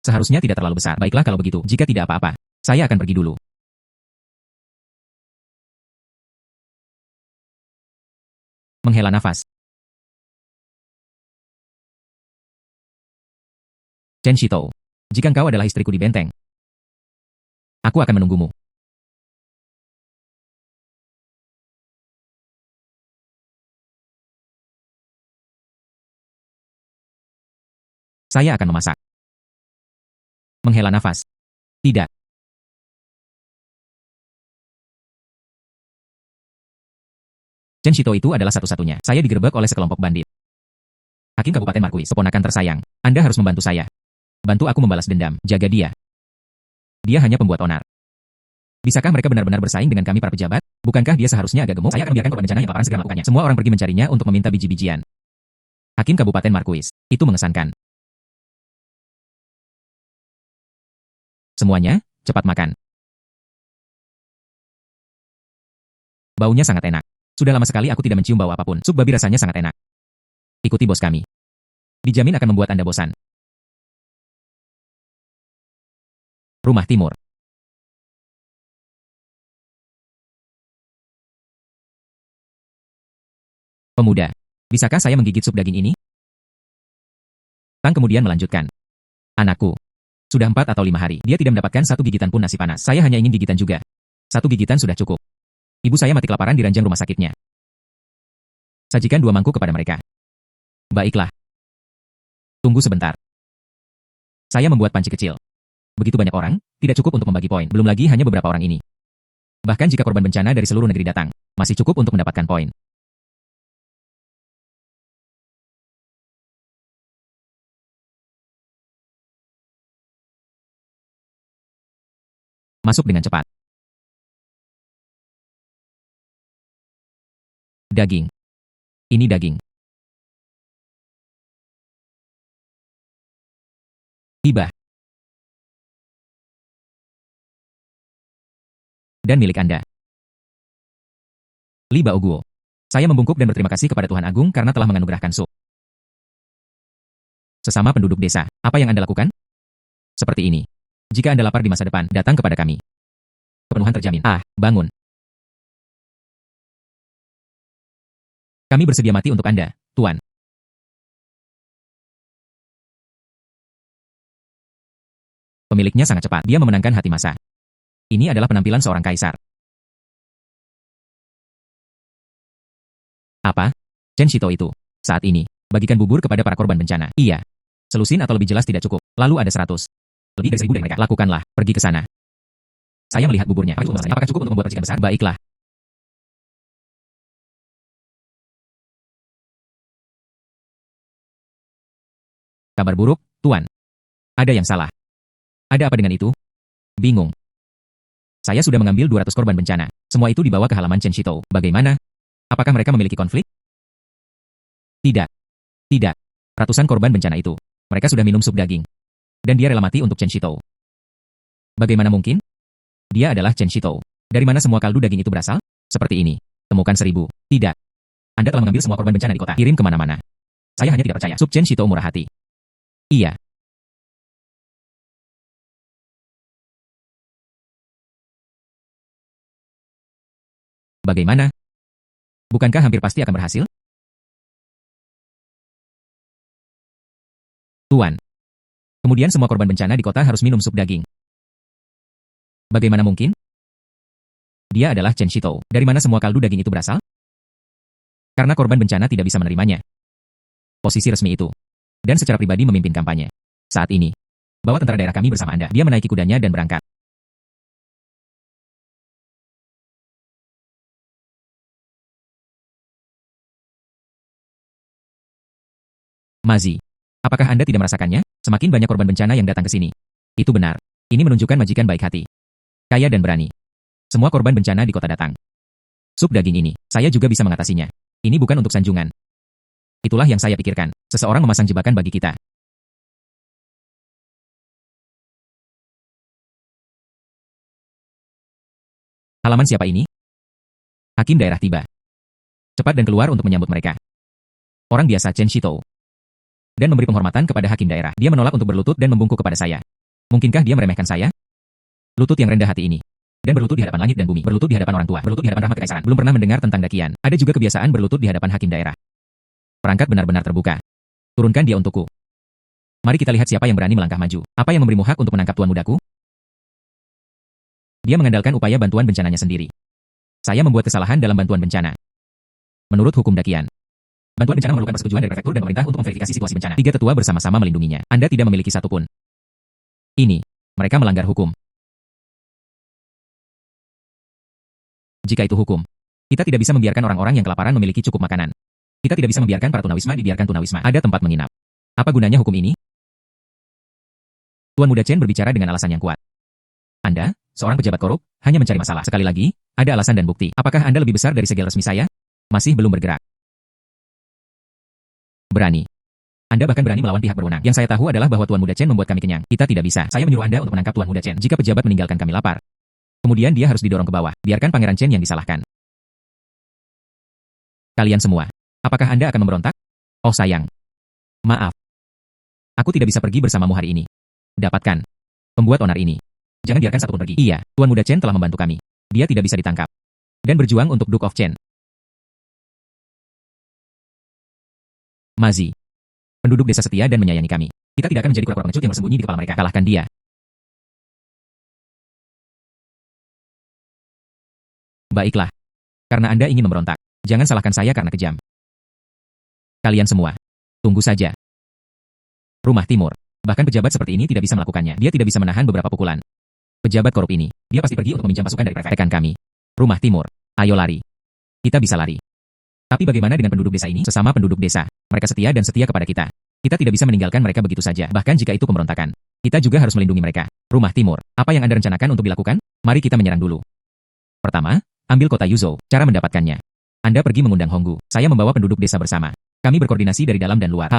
S1: Seharusnya tidak terlalu besar. Baiklah kalau begitu. Jika tidak apa-apa, saya akan pergi dulu. Menghela nafas. Chen Shito. Jika engkau adalah istriku di benteng, aku akan menunggumu. Saya akan memasak. Menghela nafas. Tidak. Chen Shito itu adalah satu-satunya. Saya digerebek oleh sekelompok bandit. Hakim Kabupaten Markuis, keponakan tersayang. Anda harus membantu saya. Bantu aku membalas dendam. Jaga dia. Dia hanya pembuat onar. Bisakah mereka benar-benar bersaing dengan kami para pejabat? Bukankah dia seharusnya agak gemuk? Saya akan biarkan korban bencana yang kelaparan segera melakukannya. Semua orang pergi mencarinya untuk meminta biji-bijian. Hakim Kabupaten Markuis. Itu mengesankan. Semuanya, cepat makan. Baunya sangat enak. Sudah lama sekali aku tidak mencium bau apapun. Sup babi rasanya sangat enak. Ikuti bos kami. Dijamin akan membuat Anda bosan. Rumah Timur. Pemuda, bisakah saya menggigit sup daging ini? Tang kemudian melanjutkan. Anakku, sudah 4 atau 5 hari, dia tidak mendapatkan satu gigitan pun nasi panas. Saya hanya ingin gigitan juga. Satu gigitan sudah cukup. Ibu saya mati kelaparan di ranjang rumah sakitnya. Sajikan 2 mangkuk kepada mereka. Baiklah. Tunggu sebentar. Saya membuat panci kecil. Begitu banyak orang, tidak cukup untuk membagi poin. Belum lagi hanya beberapa orang ini. Bahkan jika korban bencana dari seluruh negeri datang, masih cukup untuk mendapatkan poin. Masuk dengan cepat. Daging. Ini daging. Hibah. Dan milik Anda. Li Baoguo. Saya membungkuk dan berterima kasih kepada Tuhan Agung karena telah menganugerahkan sup. Sesama penduduk desa, apa yang Anda lakukan? Seperti ini. Jika Anda lapar di masa depan, datang kepada kami. Kepenuhan terjamin. Bangun. Kami bersedia mati untuk Anda, Tuan. Pemiliknya sangat cepat. Dia memenangkan hati massa. Ini adalah penampilan seorang kaisar. Apa? Chen Shito itu. Saat ini, bagikan bubur kepada para korban bencana. Iya. Selusin atau lebih jelas tidak cukup. Lalu ada 100. Lebih dari 1000 dari mereka. Lakukanlah. Pergi ke sana. Saya melihat buburnya. Apakah cukup untuk membuat racikan besar? Baiklah. Kabar buruk, Tuan. Ada yang salah. Ada apa dengan itu? Bingung. Saya sudah mengambil 200 korban bencana. Semua itu dibawa ke halaman Chen Shito. Bagaimana? Apakah mereka memiliki konflik? Tidak. Tidak. Ratusan korban bencana itu. Mereka sudah minum sup daging. Dan dia rela mati untuk Chen Shito. Bagaimana mungkin? Dia adalah Chen Shito. Dari mana semua kaldu daging itu berasal? Seperti ini. Temukan 1000. Tidak. Anda telah mengambil semua korban bencana di kota. Kirim kemana-mana. Saya hanya tidak percaya. Sup Chen Shito murah hati. Iya. Bagaimana? Bukankah hampir pasti akan berhasil? Tuan. Kemudian semua korban bencana di kota harus minum sup daging. Bagaimana mungkin? Dia adalah Chen Shito. Dari mana semua kaldu daging itu berasal? Karena korban bencana tidak bisa menerimanya. Posisi resmi itu. Dan secara pribadi memimpin kampanye. Saat ini, bawa tentara daerah kami bersama Anda. Dia menaiki kudanya dan berangkat. Mazi. Apakah Anda tidak merasakannya? Semakin banyak korban bencana yang datang ke sini. Itu benar. Ini menunjukkan majikan baik hati. Kaya dan berani. Semua korban bencana di kota datang. Sup daging ini, saya juga bisa mengatasinya. Ini bukan untuk sanjungan. Itulah yang saya pikirkan. Seseorang memasang jebakan bagi kita. Halaman siapa ini? Hakim daerah tiba. Cepat dan keluar untuk menyambut mereka. Orang biasa Chen Shito. Dan memberi penghormatan kepada hakim daerah. Dia menolak untuk berlutut dan membungkuk kepada saya. Mungkinkah dia meremehkan saya? Lutut yang rendah hati ini. Dan berlutut di hadapan langit dan bumi. Berlutut di hadapan orang tua. Berlutut di hadapan rahmat kekaisaran. Belum pernah mendengar tentang dakian. Ada juga kebiasaan berlutut di hadapan hakim daerah. Perangkat benar-benar terbuka. Turunkan dia untukku. Mari kita lihat siapa yang berani melangkah maju. Apa yang memberimu hak untuk menangkap tuan mudaku? Dia mengandalkan upaya bantuan bencananya sendiri. Saya membuat kesalahan dalam bantuan bencana. Menurut hukum dakian, bantuan bencana memerlukan persetujuan dari prefektur dan pemerintah untuk memverifikasi situasi bencana. 3 tetua bersama-sama melindunginya. Anda tidak memiliki satupun. Ini, mereka melanggar hukum. Jika itu hukum, kita tidak bisa membiarkan orang-orang yang kelaparan memiliki cukup makanan. Kita tidak bisa membiarkan para tunawisma dibiarkan tunawisma. Ada tempat menginap. Apa gunanya hukum ini? Tuan Muda Chen berbicara dengan alasan yang kuat. Anda, seorang pejabat korup, hanya mencari masalah. Sekali lagi, ada alasan dan bukti. Apakah Anda lebih besar dari segel resmi saya? Masih belum bergerak. Berani. Anda bahkan berani melawan pihak berwenang. Yang saya tahu adalah bahwa Tuan Muda Chen membuat kami kenyang. Kita tidak bisa. Saya menyuruh Anda untuk menangkap Tuan Muda Chen. Jika pejabat meninggalkan kami lapar, kemudian dia harus didorong ke bawah. Biarkan Pangeran Chen yang disalahkan. Kalian semua, apakah Anda akan memberontak? Oh sayang. Maaf. Aku tidak bisa pergi bersamamu hari ini. Dapatkan. Pembuat onar ini. Jangan biarkan satupun pergi. Iya, Tuan Muda Chen telah membantu kami. Dia tidak bisa ditangkap. Dan berjuang untuk Duke of Chen. Mazi. Penduduk desa setia dan menyayangi kami. Kita tidak akan menjadi kura-kura pengecut yang bersembunyi di kepala mereka. Kalahkan dia. Baiklah. Karena Anda ingin memberontak, jangan salahkan saya karena kejam. Kalian semua, tunggu saja. Rumah Timur. Bahkan pejabat seperti ini tidak bisa melakukannya. Dia tidak bisa menahan beberapa pukulan. Pejabat korup ini, dia pasti pergi untuk meminjam pasukan dari rekan kami. Rumah Timur, ayo lari. Kita bisa lari. Tapi bagaimana dengan penduduk desa ini? Sesama penduduk desa, mereka setia dan setia kepada kita. Kita tidak bisa meninggalkan mereka begitu saja, bahkan jika itu pemberontakan. Kita juga harus melindungi mereka. Rumah Timur, apa yang Anda rencanakan untuk dilakukan? Mari kita menyerang dulu. Pertama, ambil kota Yuzhou. Cara mendapatkannya. Anda pergi mengundang Honggu. Saya membawa penduduk desa bersama. Kami berkoordinasi dari dalam dan luar.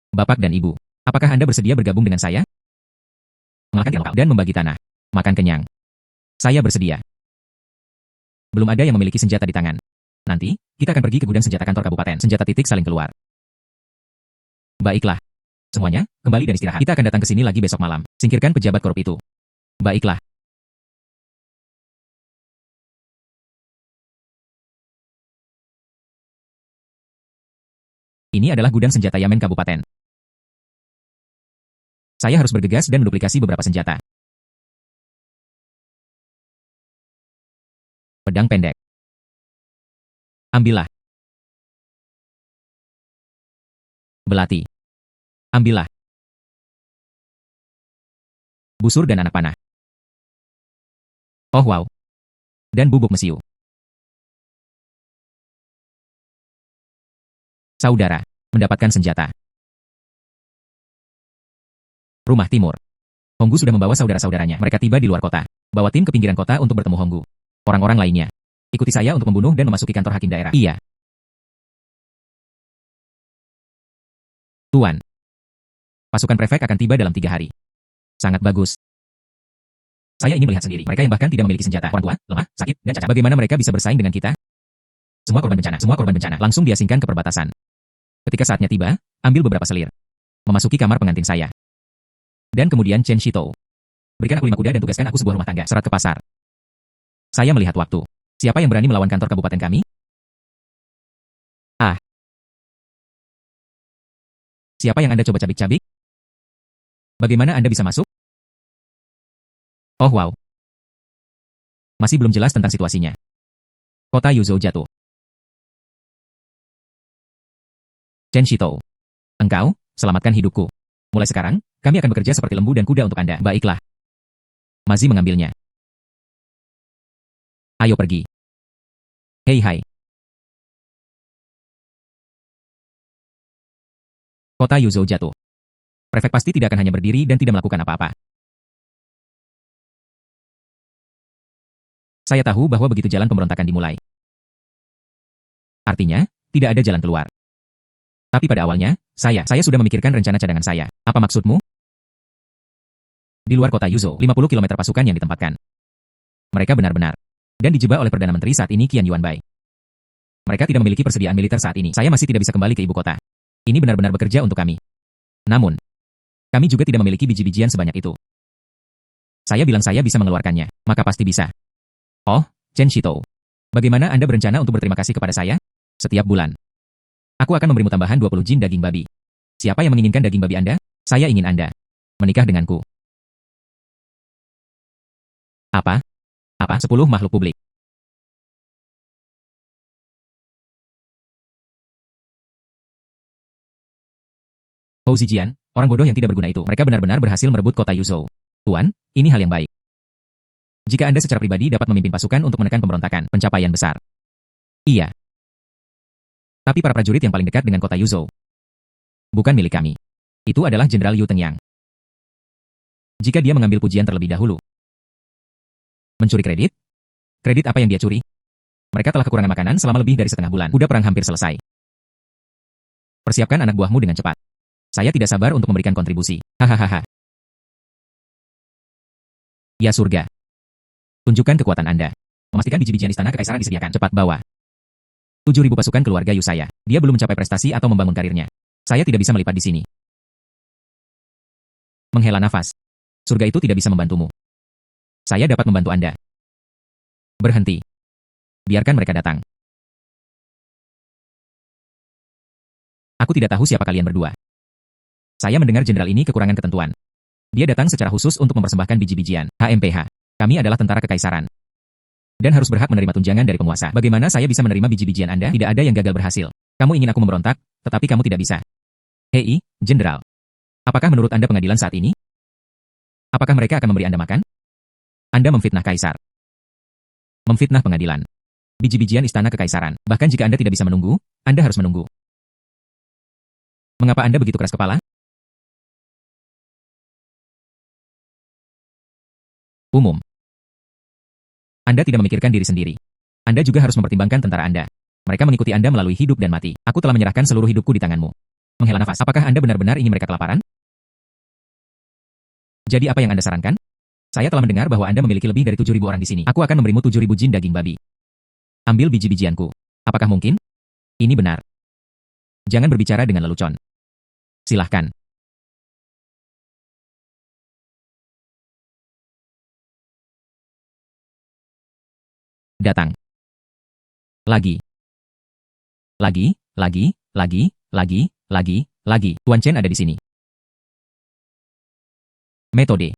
S1: Bapak dan Ibu, apakah Anda bersedia bergabung dengan saya? Mengalahkan lokal dan membagi tanah. Makan kenyang. Saya bersedia. Belum ada yang memiliki senjata di tangan. Nanti, kita akan pergi ke gudang senjata kantor kabupaten. Senjata titik saling keluar. Baiklah. Semuanya, kembali dan istirahat. Kita akan datang ke sini lagi besok malam. Singkirkan pejabat korup itu. Baiklah. Ini adalah gudang senjata Yamen Kabupaten. Saya harus bergegas dan menduplikasi beberapa senjata. Pedang pendek. Ambillah. Belati. Ambillah. Busur dan anak panah. Oh wow. Dan bubuk mesiu. Saudara, mendapatkan senjata. Rumah Timur. Honggu sudah membawa saudara-saudaranya. Mereka tiba di luar kota. Bawa tim ke pinggiran kota untuk bertemu Honggu. Orang-orang lainnya. Ikuti saya untuk membunuh dan memasuki kantor hakim daerah. Iya. Tuan. Pasukan prefek akan tiba dalam 3 hari. Sangat bagus. Saya ingin melihat sendiri. Mereka yang bahkan tidak memiliki senjata. Orang tua, lemah, sakit, dan cacat. Bagaimana mereka bisa bersaing dengan kita? Semua korban bencana langsung diasingkan ke perbatasan. Ketika saatnya tiba, ambil beberapa selir. Memasuki kamar pengantin saya. Dan kemudian Chen Shito. Berikan aku 5 kuda dan tugaskan aku sebuah rumah tangga. Serat ke pasar. Saya melihat waktu. Siapa yang berani melawan kantor kabupaten kami? Ah. Siapa yang Anda coba cabik-cabik? Bagaimana Anda bisa masuk? Oh wow. Masih belum jelas tentang situasinya. Kota Yuzhou jatuh. Chen Shito. Engkau, selamatkan hidupku. Mulai sekarang, kami akan bekerja seperti lembu dan kuda untuk Anda. Baiklah. Mazi mengambilnya. Ayo pergi. Hei hai. Kota Yuzhou jatuh. Prefek pasti tidak akan hanya berdiri dan tidak melakukan apa-apa. Saya tahu bahwa begitu jalan pemberontakan dimulai. Artinya, tidak ada jalan keluar. Tapi pada awalnya, saya sudah memikirkan rencana cadangan saya. Apa maksudmu? Di luar kota Yuzhou, 50 km pasukan yang ditempatkan. Mereka benar-benar. Dan dijebak oleh Perdana Menteri saat ini Qian Yuanbai. Mereka tidak memiliki persediaan militer saat ini. Saya masih tidak bisa kembali ke ibu kota. Ini benar-benar bekerja untuk kami. Namun, kami juga tidak memiliki biji-bijian sebanyak itu. Saya bilang saya bisa mengeluarkannya, maka pasti bisa. Oh, Chen Shito. Bagaimana Anda berencana untuk berterima kasih kepada saya? Setiap bulan. Aku akan memberimu tambahan 20 jin daging babi. Siapa yang menginginkan daging babi Anda? Saya ingin Anda menikah denganku. Apa? 10 makhluk publik. Hou Zijian, orang bodoh yang tidak berguna itu. Mereka benar-benar berhasil merebut kota Yuzhou. Tuan, ini hal yang baik. Jika Anda secara pribadi dapat memimpin pasukan untuk menekan pemberontakan, pencapaian besar. Iya. Tapi para prajurit yang paling dekat dengan kota Yuzhou bukan milik kami. Itu adalah Jenderal Yu Tengyang. Jika dia mengambil pujian terlebih dahulu. Mencuri kredit? Kredit apa yang dia curi? Mereka telah kekurangan makanan selama lebih dari setengah bulan. Kuda perang hampir selesai. Persiapkan anak buahmu dengan cepat. Saya tidak sabar untuk memberikan kontribusi. Hahaha. Ya surga. Tunjukkan kekuatan Anda. Memastikan biji-bijian istana kekaisaran disediakan. Cepat bawa. 7.000 pasukan keluarga Yu saya. Dia belum mencapai prestasi atau membangun karirnya. Saya tidak bisa melipat di sini. Menghela nafas. Surga itu tidak bisa membantumu. Saya dapat membantu Anda. Berhenti. Biarkan mereka datang. Aku tidak tahu siapa kalian berdua. Saya mendengar jenderal ini kekurangan ketentuan. Dia datang secara khusus untuk mempersembahkan biji-bijian, HMPH. Kami adalah tentara kekaisaran. Dan harus berhak menerima tunjangan dari penguasa. Bagaimana saya bisa menerima biji-bijian Anda? Tidak ada yang gagal berhasil. Kamu ingin aku memberontak, tetapi kamu tidak bisa. Hei, jenderal. Apakah menurut Anda pengadilan saat ini? Apakah mereka akan memberi Anda makan? Anda memfitnah kaisar. Memfitnah pengadilan. Biji-bijian istana kekaisaran. Bahkan jika Anda tidak bisa menunggu, Anda harus menunggu. Mengapa Anda begitu keras kepala? Umum. Anda tidak memikirkan diri sendiri. Anda juga harus mempertimbangkan tentara Anda. Mereka mengikuti Anda melalui hidup dan mati. Aku telah menyerahkan seluruh hidupku di tanganmu. Menghela nafas. Apakah Anda benar-benar ingin mereka kelaparan? Jadi apa yang Anda sarankan? Saya telah mendengar bahwa Anda memiliki lebih dari 7.000 orang di sini. Aku akan memberimu 7.000 jin daging babi. Ambil biji-bijianku. Apakah mungkin? Ini benar. Jangan berbicara dengan lelucon. Silahkan. Datang. Lagi. Lagi, lagi, lagi, lagi, lagi, lagi. Tuan Chen ada di sini. Metode.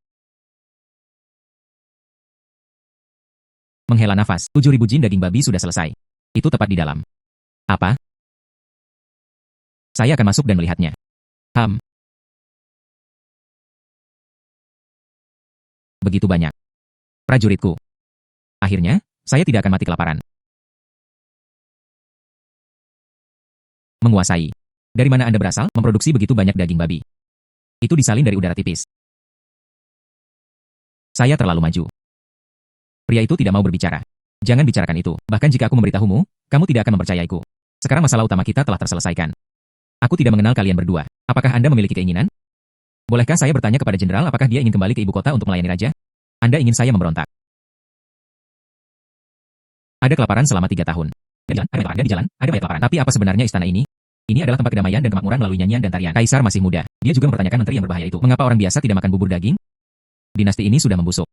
S1: Menghela nafas. 7.000 jin daging babi sudah selesai. Itu tepat di dalam. Apa? Saya akan masuk dan melihatnya. Begitu banyak. Prajuritku. Akhirnya, saya tidak akan mati kelaparan. Menguasai. Dari mana Anda berasal, memproduksi begitu banyak daging babi? Itu disalin dari udara tipis. Saya terlalu maju. Pria itu tidak mau berbicara. Jangan bicarakan itu. Bahkan jika aku memberitahumu, kamu tidak akan mempercayaiku. Sekarang masalah utama kita telah terselesaikan. Aku tidak mengenal kalian berdua. Apakah Anda memiliki keinginan? Bolehkah saya bertanya kepada jenderal apakah dia ingin kembali ke ibu kota untuk melayani raja? Anda ingin saya memberontak? Ada kelaparan selama 3 tahun. Ada di jalan, ada banyak kelaparan. Tapi apa sebenarnya istana ini? Ini adalah tempat kedamaian dan kemakmuran melalui nyanyian dan tarian. Kaisar masih muda. Dia juga mempertanyakan menteri yang berbahaya itu. Mengapa orang biasa tidak makan bubur daging? Dinasti ini sudah membusuk.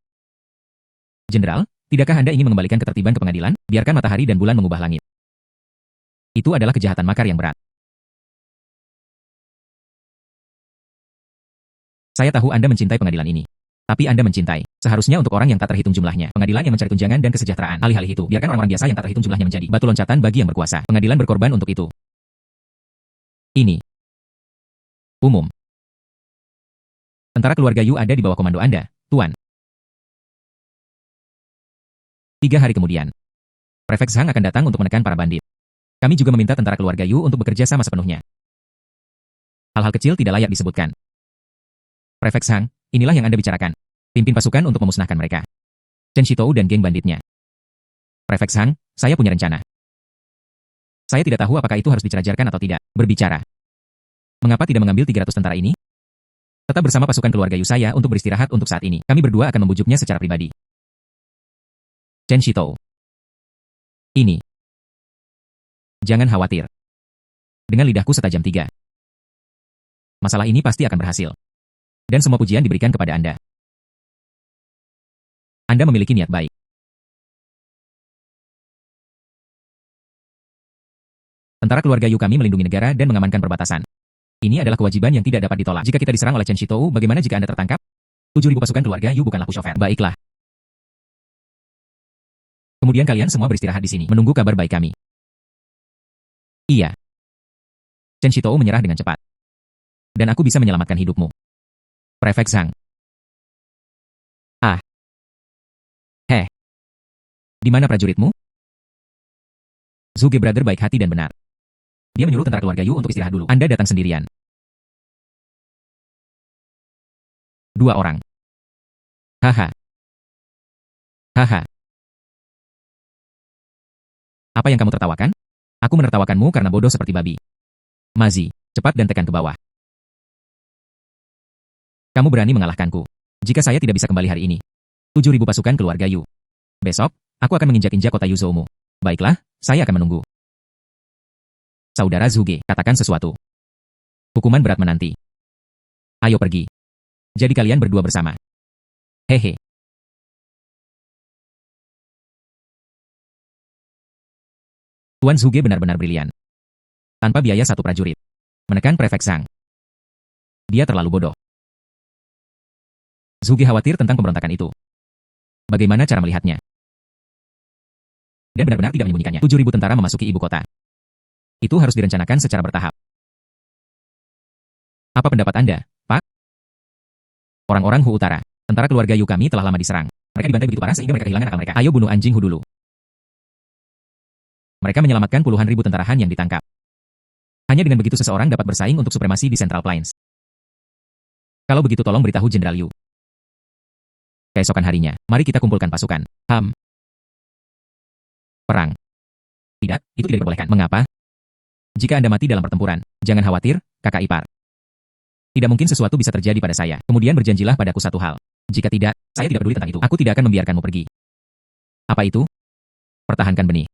S1: Jenderal, tidakkah Anda ingin mengembalikan ketertiban ke pengadilan? Biarkan matahari dan bulan mengubah langit. Itu adalah kejahatan makar yang berat. Saya tahu Anda mencintai pengadilan ini. Tapi Anda mencintai. Seharusnya untuk orang yang tak terhitung jumlahnya. Pengadilan yang mencari tunjangan dan kesejahteraan. Alih-alih itu, biarkan orang-orang biasa yang tak terhitung jumlahnya menjadi batu loncatan bagi yang berkuasa. Pengadilan berkorban untuk itu. Ini. Umum. Tentara keluarga Yu ada di bawah komando Anda, Tuan. 3 hari kemudian, Prefek Zhang akan datang untuk menekan para bandit. Kami juga meminta tentara keluarga Yu untuk bekerja sama sepenuhnya. Hal-hal kecil tidak layak disebutkan. Prefek Zhang, inilah yang Anda bicarakan. Pimpin pasukan untuk memusnahkan mereka. Chen Shitou dan geng banditnya. Prefek Zhang, saya punya rencana. Saya tidak tahu apakah itu harus dicerajarkan atau tidak. Berbicara. Mengapa tidak mengambil 300 tentara ini? Tetap bersama pasukan keluarga Yu saya untuk beristirahat untuk saat ini. Kami berdua akan membujuknya secara pribadi. Chen Shitou. Ini. Jangan khawatir. Dengan lidahku setajam 3. Masalah ini pasti akan berhasil. Dan semua pujian diberikan kepada Anda. Anda memiliki niat baik. Tentara keluarga Yu kami melindungi negara dan mengamankan perbatasan. Ini adalah kewajiban yang tidak dapat ditolak. Jika kita diserang oleh Chen Shitou, bagaimana jika Anda tertangkap? 7.000 pasukan keluarga Yu bukanlah pushover. Baiklah. Kemudian kalian semua beristirahat di sini, menunggu kabar baik kami. Iya. Chen Shitou menyerah dengan cepat. Dan aku bisa menyelamatkan hidupmu. Prefek Zhang. Ah. Heh. Di mana prajuritmu? Zhuge Brother baik hati dan benar. Dia menyuruh tentara keluarga Yu untuk istirahat dulu. Anda datang sendirian. 2 orang. Haha. Haha. Apa yang kamu tertawakan? Aku menertawakanmu karena bodoh seperti babi. Mazi, cepat dan tekan ke bawah. Kamu berani mengalahkanku. Jika saya tidak bisa kembali hari ini. 7.000 pasukan keluarga Yu. Besok, aku akan menginjak-injak kota Yuzhoumu. Baiklah, saya akan menunggu. Saudara Zhuge, katakan sesuatu. Hukuman berat menanti. Ayo pergi. Jadi kalian berdua bersama. Hehe. Tuan Zhuge benar-benar brilian. Tanpa biaya satu prajurit. Menekan Prefek Zhang. Dia terlalu bodoh. Zhuge khawatir tentang pemberontakan itu. Bagaimana cara melihatnya? Dan benar-benar tidak menyembunyikannya. 7.000 tentara memasuki ibu kota. Itu harus direncanakan secara bertahap. Apa pendapat Anda, Pak? Orang-orang Hu Utara. Tentara keluarga Yu kami telah lama diserang. Mereka dibantai begitu parah sehingga mereka kehilangan akal mereka. Ayo bunuh anjing Hu dulu. Mereka menyelamatkan puluhan ribu tentara Han yang ditangkap. Hanya dengan begitu seseorang dapat bersaing untuk supremasi di Central Plains. Kalau begitu tolong beritahu Jenderal Yu. Keesokan harinya, mari kita kumpulkan pasukan. Perang. Tidak, itu tidak diperbolehkan. Mengapa? Jika Anda mati dalam pertempuran, jangan khawatir, kakak ipar. Tidak mungkin sesuatu bisa terjadi pada saya. Kemudian berjanjilah padaku satu hal. Jika tidak, saya tidak peduli tentang itu. Aku tidak akan membiarkanmu pergi. Apa itu? Pertahankan benih.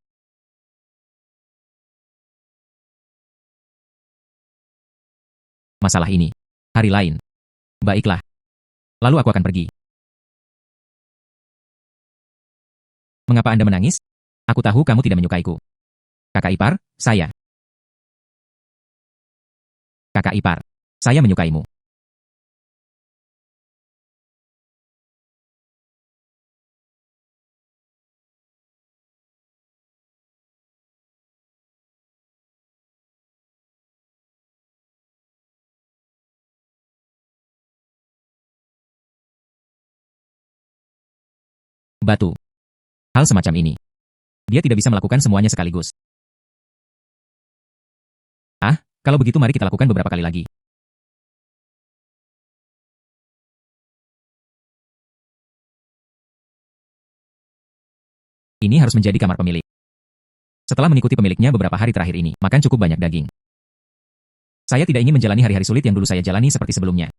S1: Masalah ini. Hari lain. Baiklah. Lalu aku akan pergi. Mengapa Anda menangis? Aku tahu kamu tidak menyukaiku. Kakak ipar, saya. Kakak ipar, saya menyukaimu. Batu. Hal semacam ini. Dia tidak bisa melakukan semuanya sekaligus. Kalau begitu mari kita lakukan beberapa kali lagi. Ini harus menjadi kamar pemilik. Setelah mengikuti pemiliknya beberapa hari terakhir ini, makan cukup banyak daging. Saya tidak ingin menjalani hari-hari sulit yang dulu saya jalani seperti sebelumnya.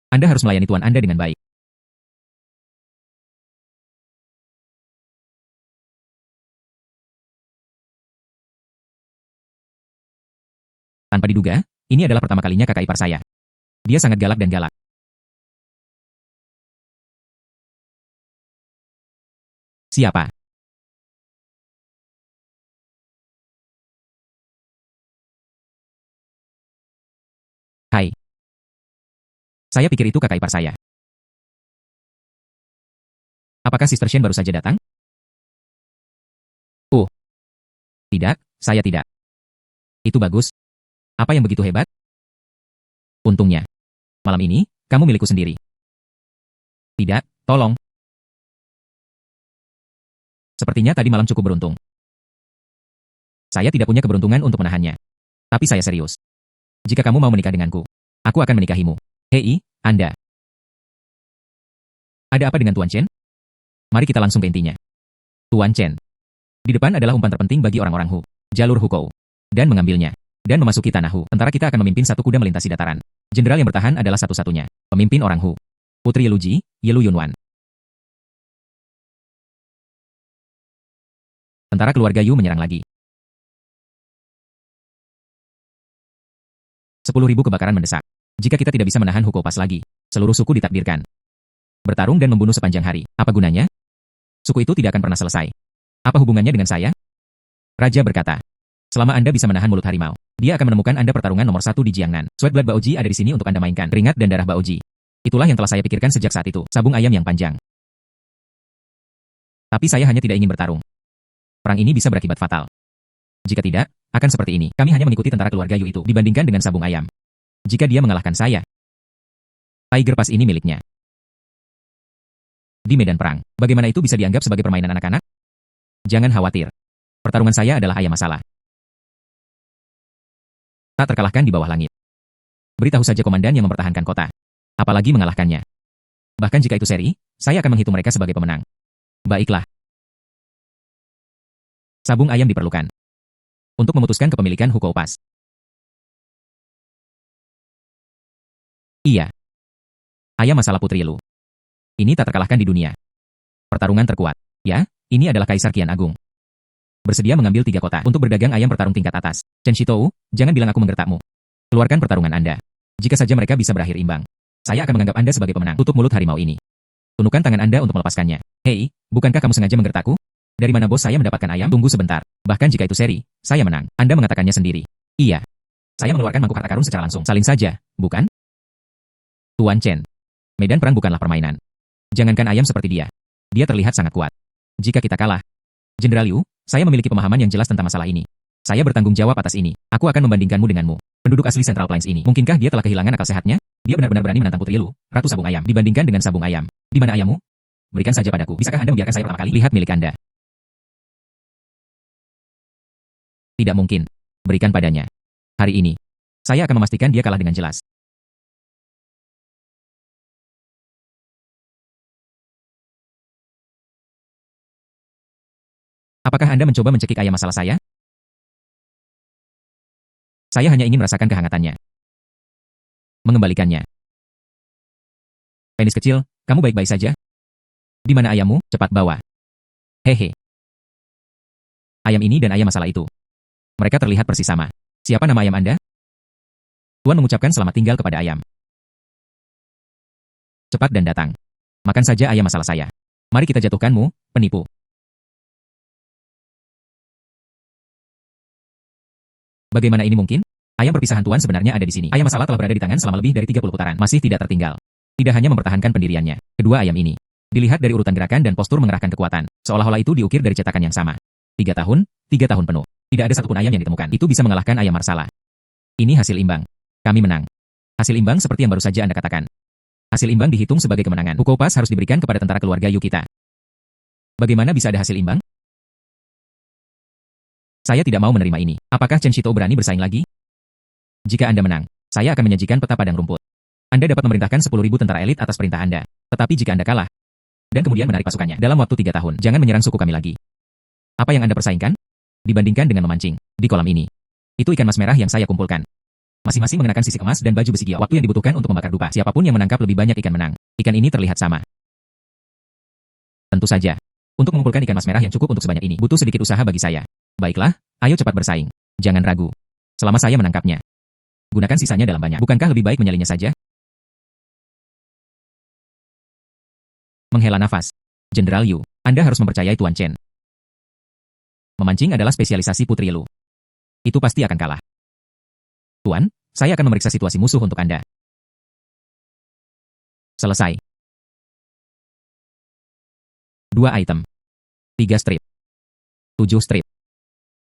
S1: Anda harus melayani tuan Anda dengan baik. Tanpa diduga, ini adalah pertama kalinya kakak ipar saya. Dia sangat galak dan galak. Siapa? Hai. Saya pikir itu kakak ipar saya. Apakah Sister Shen baru saja datang? Tidak, saya tidak. Itu bagus. Apa yang begitu hebat? Untungnya. Malam ini, kamu milikku sendiri. Tidak, tolong. Sepertinya tadi malam cukup beruntung. Saya tidak punya keberuntungan untuk menahannya. Tapi saya serius. Jika kamu mau menikah denganku, aku akan menikahimu. Hei, Anda. Ada apa dengan Tuan Chen? Mari kita langsung ke intinya. Tuan Chen. Di depan adalah umpan terpenting bagi orang-orang Hu. Jalur Hukou. Dan mengambilnya. Dan memasuki tanah Hu. Tentara kita akan memimpin satu kuda melintasi dataran. Jenderal yang bertahan adalah satu-satunya. Pemimpin orang Hu. Putri Yeluji, Yelu Yunwan. Tentara keluarga Yu menyerang lagi. 10.000 kebakaran mendesak. Jika kita tidak bisa menahan Hukou Pass lagi, seluruh suku ditakdirkan bertarung dan membunuh sepanjang hari. Apa gunanya? Suku itu tidak akan pernah selesai. Apa hubungannya dengan saya? Raja berkata, selama Anda bisa menahan mulut harimau, dia akan menemukan Anda pertarungan nomor 1 di Jiangnan. Sweat Blood Baoji ada di sini untuk Anda mainkan. Keringat dan darah Baoji. Itulah yang telah saya pikirkan sejak saat itu. Sabung ayam yang panjang. Tapi saya hanya tidak ingin bertarung. Perang ini bisa berakibat fatal. Jika tidak, akan seperti ini. Kami hanya mengikuti tentara keluarga Yu itu dibandingkan dengan sabung ayam. Jika dia mengalahkan saya, Tiger Pass ini miliknya. Di medan perang, bagaimana itu bisa dianggap sebagai permainan anak-anak? Jangan khawatir. Pertarungan saya adalah ayam masalah. Tak terkalahkan di bawah langit. Beritahu saja komandan yang mempertahankan kota. Apalagi mengalahkannya. Bahkan jika itu seri, saya akan menghitung mereka sebagai pemenang. Baiklah. Sabung ayam diperlukan. Untuk memutuskan kepemilikan Hukou Pass. Iya. Ayam masalah Putri Yelu. Ini tak terkalahkan di dunia. Pertarungan terkuat. Ya, ini adalah Kaisar Qian Agung. Bersedia mengambil 3 kota untuk berdagang ayam pertarung tingkat atas. Chen Shitou, jangan bilang aku menggertakmu. Keluarkan pertarungan Anda. Jika saja mereka bisa berakhir imbang, saya akan menganggap Anda sebagai pemenang. Tutup mulut harimau ini. Tunukkan tangan Anda untuk melepaskannya. Hei, bukankah kamu sengaja menggertakku? Dari mana bos saya mendapatkan ayam? Tunggu sebentar. Bahkan jika itu seri, saya menang. Anda mengatakannya sendiri. Iya. Saya mengeluarkan mangkuk harta karun secara langsung. Salin saja, bukan? Tuan Chen. Medan perang bukanlah permainan. Jangankan ayam seperti dia. Dia terlihat sangat kuat. Jika kita kalah, Jenderal Liu, saya memiliki pemahaman yang jelas tentang masalah ini. Saya bertanggung jawab atas ini. Aku akan membandingkanmu denganmu. Penduduk asli Central Plains ini. Mungkinkah dia telah kehilangan akal sehatnya? Dia benar-benar berani menantang Putri Lu, Ratu Sabung Ayam, dibandingkan dengan sabung ayam. Di mana ayammu? Berikan saja padaku. Bisakah Anda membiarkan saya pertama kali lihat milik Anda? Tidak mungkin. Berikan padanya. Hari ini, saya akan memastikan dia kalah dengan jelas. Apakah Anda mencoba mencekik ayam masalah saya? Saya hanya ingin merasakan kehangatannya. Mengembalikannya. Penis kecil, kamu baik-baik saja? Di mana ayammu? Cepat bawa. Hehe. Ayam ini dan ayam masalah itu. Mereka terlihat persis sama. Siapa nama ayam Anda? Tuan mengucapkan selamat tinggal kepada ayam. Cepat dan datang. Makan saja ayam masalah saya. Mari kita jatuhkanmu, penipu. Bagaimana ini mungkin? Ayam perpisahan Tuan sebenarnya ada di sini. Ayam masalah telah berada di tangan selama lebih dari 30 putaran. Masih tidak tertinggal. Tidak hanya mempertahankan pendiriannya. Kedua ayam ini. Dilihat dari urutan gerakan dan postur mengerahkan kekuatan. Seolah-olah itu diukir dari cetakan yang sama. 3 tahun penuh. Tidak ada satupun ayam yang ditemukan. Itu bisa mengalahkan ayam masalah. Ini hasil imbang. Kami menang. Hasil imbang seperti yang baru saja Anda katakan. Hasil imbang dihitung sebagai kemenangan. Hukou Pas harus diberikan kepada tentara keluarga Yu kita. Bagaimana bisa ada hasil imbang? Saya tidak mau menerima ini. Apakah Chen Shito berani bersaing lagi? Jika Anda menang, saya akan menyajikan peta padang rumput. Anda dapat memerintahkan 10.000 tentara elit atas perintah Anda. Tetapi jika Anda kalah, dan kemudian menarik pasukannya dalam waktu 3 tahun, jangan menyerang suku kami lagi. Apa yang Anda persaingkan? Dibandingkan dengan memancing di kolam ini. Itu ikan mas merah yang saya kumpulkan. Masing-masing mengenakan sisik emas dan baju besi giok. Waktu yang dibutuhkan untuk membakar dupa. Siapapun yang menangkap lebih banyak ikan menang. Ikan ini terlihat sama. Tentu saja. Untuk mengumpulkan ikan mas merah yang cukup untuk sebanyak ini, butuh sedikit usaha bagi saya. Baiklah, ayo cepat bersaing. Jangan ragu. Selama saya menangkapnya, gunakan sisanya dalam banyak. Bukankah lebih baik menyalinya saja? Menghela nafas. Jenderal Yu, Anda harus mempercayai Tuan Chen. Memancing adalah spesialisasi Putri Lu. Itu pasti akan kalah. Tuan, saya akan memeriksa situasi musuh untuk Anda. Selesai. 2 item. 3 strip. 7 strip.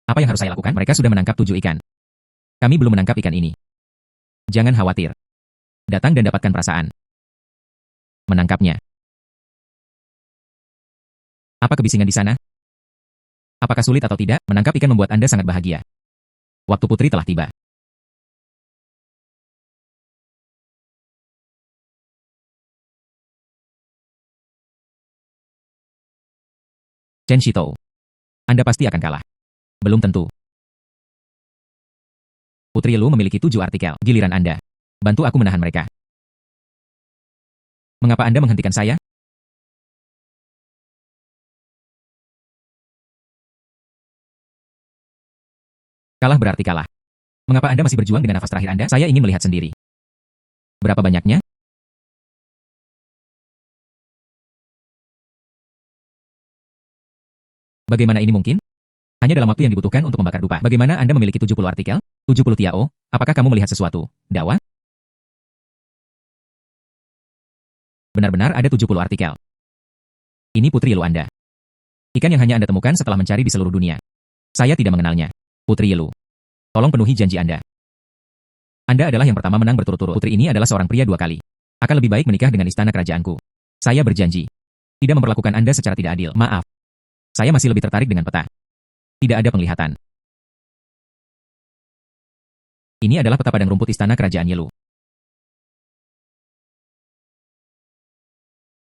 S1: Apa yang harus saya lakukan? Mereka sudah menangkap 7 ikan. Kami belum menangkap ikan ini. Jangan khawatir. Datang dan dapatkan perasaan. Menangkapnya. Apa kebisingan di sana? Apakah sulit atau tidak? Menangkap ikan membuat Anda sangat bahagia. Waktu putri telah tiba. Chen Shito. Anda pasti akan kalah. Belum tentu. Putri Lu memiliki 7 artikel. Giliran Anda. Bantu aku menahan mereka. Mengapa Anda menghentikan saya? Kalah berarti kalah. Mengapa Anda masih berjuang dengan nafas terakhir Anda? Saya ingin melihat sendiri. Berapa banyaknya? Bagaimana ini mungkin? Hanya dalam waktu yang dibutuhkan untuk membakar dupa. Bagaimana Anda memiliki 70 artikel? 70 tiao? Apakah kamu melihat sesuatu? Dawa? Benar-benar ada 70 artikel. Ini Putri Lu Anda. Ikan yang hanya Anda temukan setelah mencari di seluruh dunia. Saya tidak mengenalnya. Putri Lu. Tolong penuhi janji Anda. Anda adalah yang pertama menang berturut-turut. Putri ini adalah seorang pria 2 kali. Akan lebih baik menikah dengan istana kerajaanku. Saya berjanji. Tidak memperlakukan Anda secara tidak adil. Maaf. Saya masih lebih tertarik dengan peta. Tidak ada penglihatan. Ini adalah peta padang rumput istana kerajaan Yelu.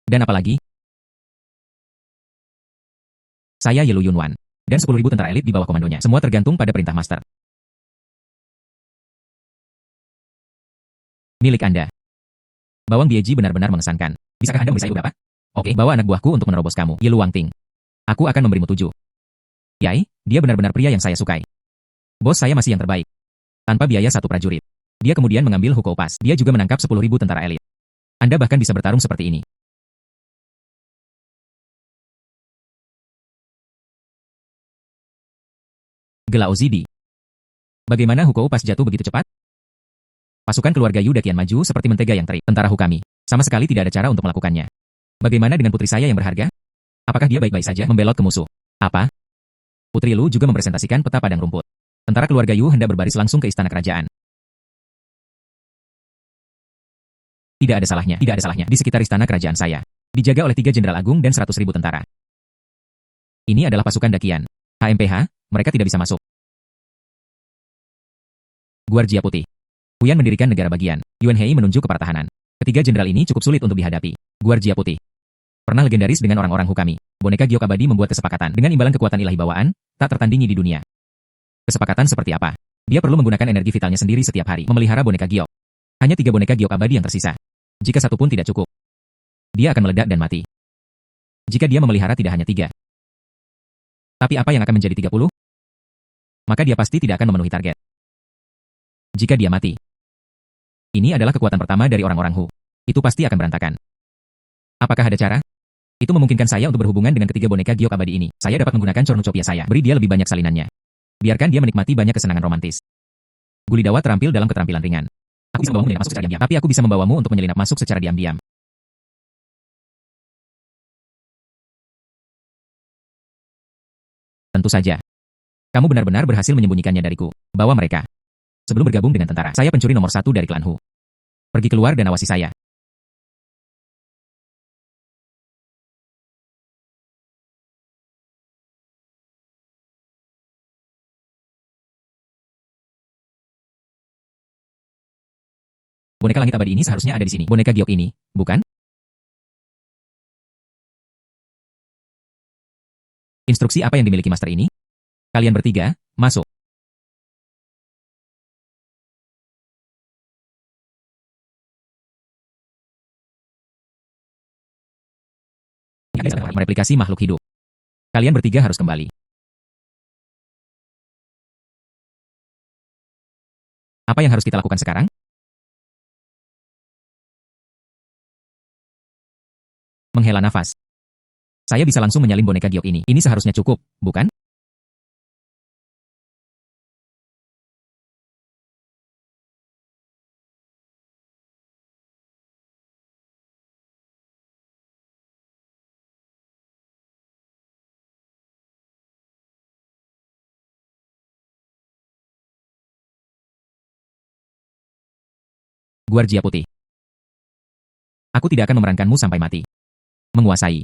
S1: Dan apalagi? Saya Yelu Yunwan. Dan 10.000 tentara elit di bawah komandonya. Semua tergantung pada perintah master. Milik Anda. Bawang bieji benar-benar mengesankan. Bisakah Anda memberi saya beberapa? Oke, bawa anak buahku untuk menerobos kamu. Yelu Wangting. Aku akan memberimu 7. Yai, dia benar-benar pria yang saya sukai. Bos saya masih yang terbaik. Tanpa biaya 1 prajurit. Dia kemudian mengambil Hukou Pas. Dia juga menangkap 10.000 tentara elit. Anda bahkan bisa bertarung seperti ini. Gelao Zidi. Bagaimana Hukou pas jatuh begitu cepat? Pasukan keluarga Yu Dakian maju seperti mentega yang terik. Tentara Hu kami. Sama sekali tidak ada cara untuk melakukannya. Bagaimana dengan putri saya yang berharga? Apakah dia baik-baik saja membelot ke musuh? Apa? Putri Lu juga mempresentasikan peta padang rumput. Tentara keluarga Yu hendak berbaris langsung ke istana kerajaan. Tidak ada salahnya di sekitar istana kerajaan saya. Dijaga oleh 3 jenderal agung dan 100.000 tentara. Ini adalah pasukan Dakian. HMPH, mereka tidak bisa masuk. Guardia Putih. Huyan mendirikan negara bagian. Yuan Hei menunjuk ke pertahanan. Ketiga jenderal ini cukup sulit untuk dihadapi. Guardia Putih. Pernah legendaris dengan orang-orang Hu kami. Boneka giok abadi membuat kesepakatan dengan imbalan kekuatan ilahi bawaan, tak tertandingi di dunia. Kesepakatan seperti apa? Dia perlu menggunakan energi vitalnya sendiri setiap hari memelihara boneka giok. Hanya 3 boneka giok abadi yang tersisa. Jika satu pun tidak cukup, dia akan meledak dan mati. Jika dia memelihara tidak hanya 3. Tapi apa yang akan menjadi 30? Maka dia pasti tidak akan memenuhi target. Jika dia mati. Ini adalah kekuatan pertama dari orang-orang Hu. Itu pasti akan berantakan. Apakah ada cara? Itu memungkinkan saya untuk berhubungan dengan ketiga boneka giok abadi ini. Saya dapat menggunakan cornucopia saya. Beri dia lebih banyak salinannya. Biarkan dia menikmati banyak kesenangan romantis. Gulidawa terampil dalam keterampilan ringan. Aku bisa membawamu masuk secara diam-diam. Tapi aku bisa membawamu untuk menyelinap masuk secara diam-diam. Tentu saja. Kamu benar-benar berhasil menyembunyikannya dariku. Bawa mereka. Sebelum bergabung dengan tentara, saya pencuri nomor 1 dari klan Hu. Pergi keluar dan awasi saya. Boneka langit abadi ini seharusnya ada di sini. Boneka giok ini, bukan? Instruksi apa yang dimiliki master ini? Kalian bertiga, masuk. Mereplikasi makhluk hidup. Kalian bertiga harus kembali. Apa yang harus kita lakukan sekarang? Menghela nafas. Saya bisa langsung menyalin boneka giok ini. Ini seharusnya cukup, bukan? Guardia Putih. Aku tidak akan memerankanmu sampai mati. Menguasai.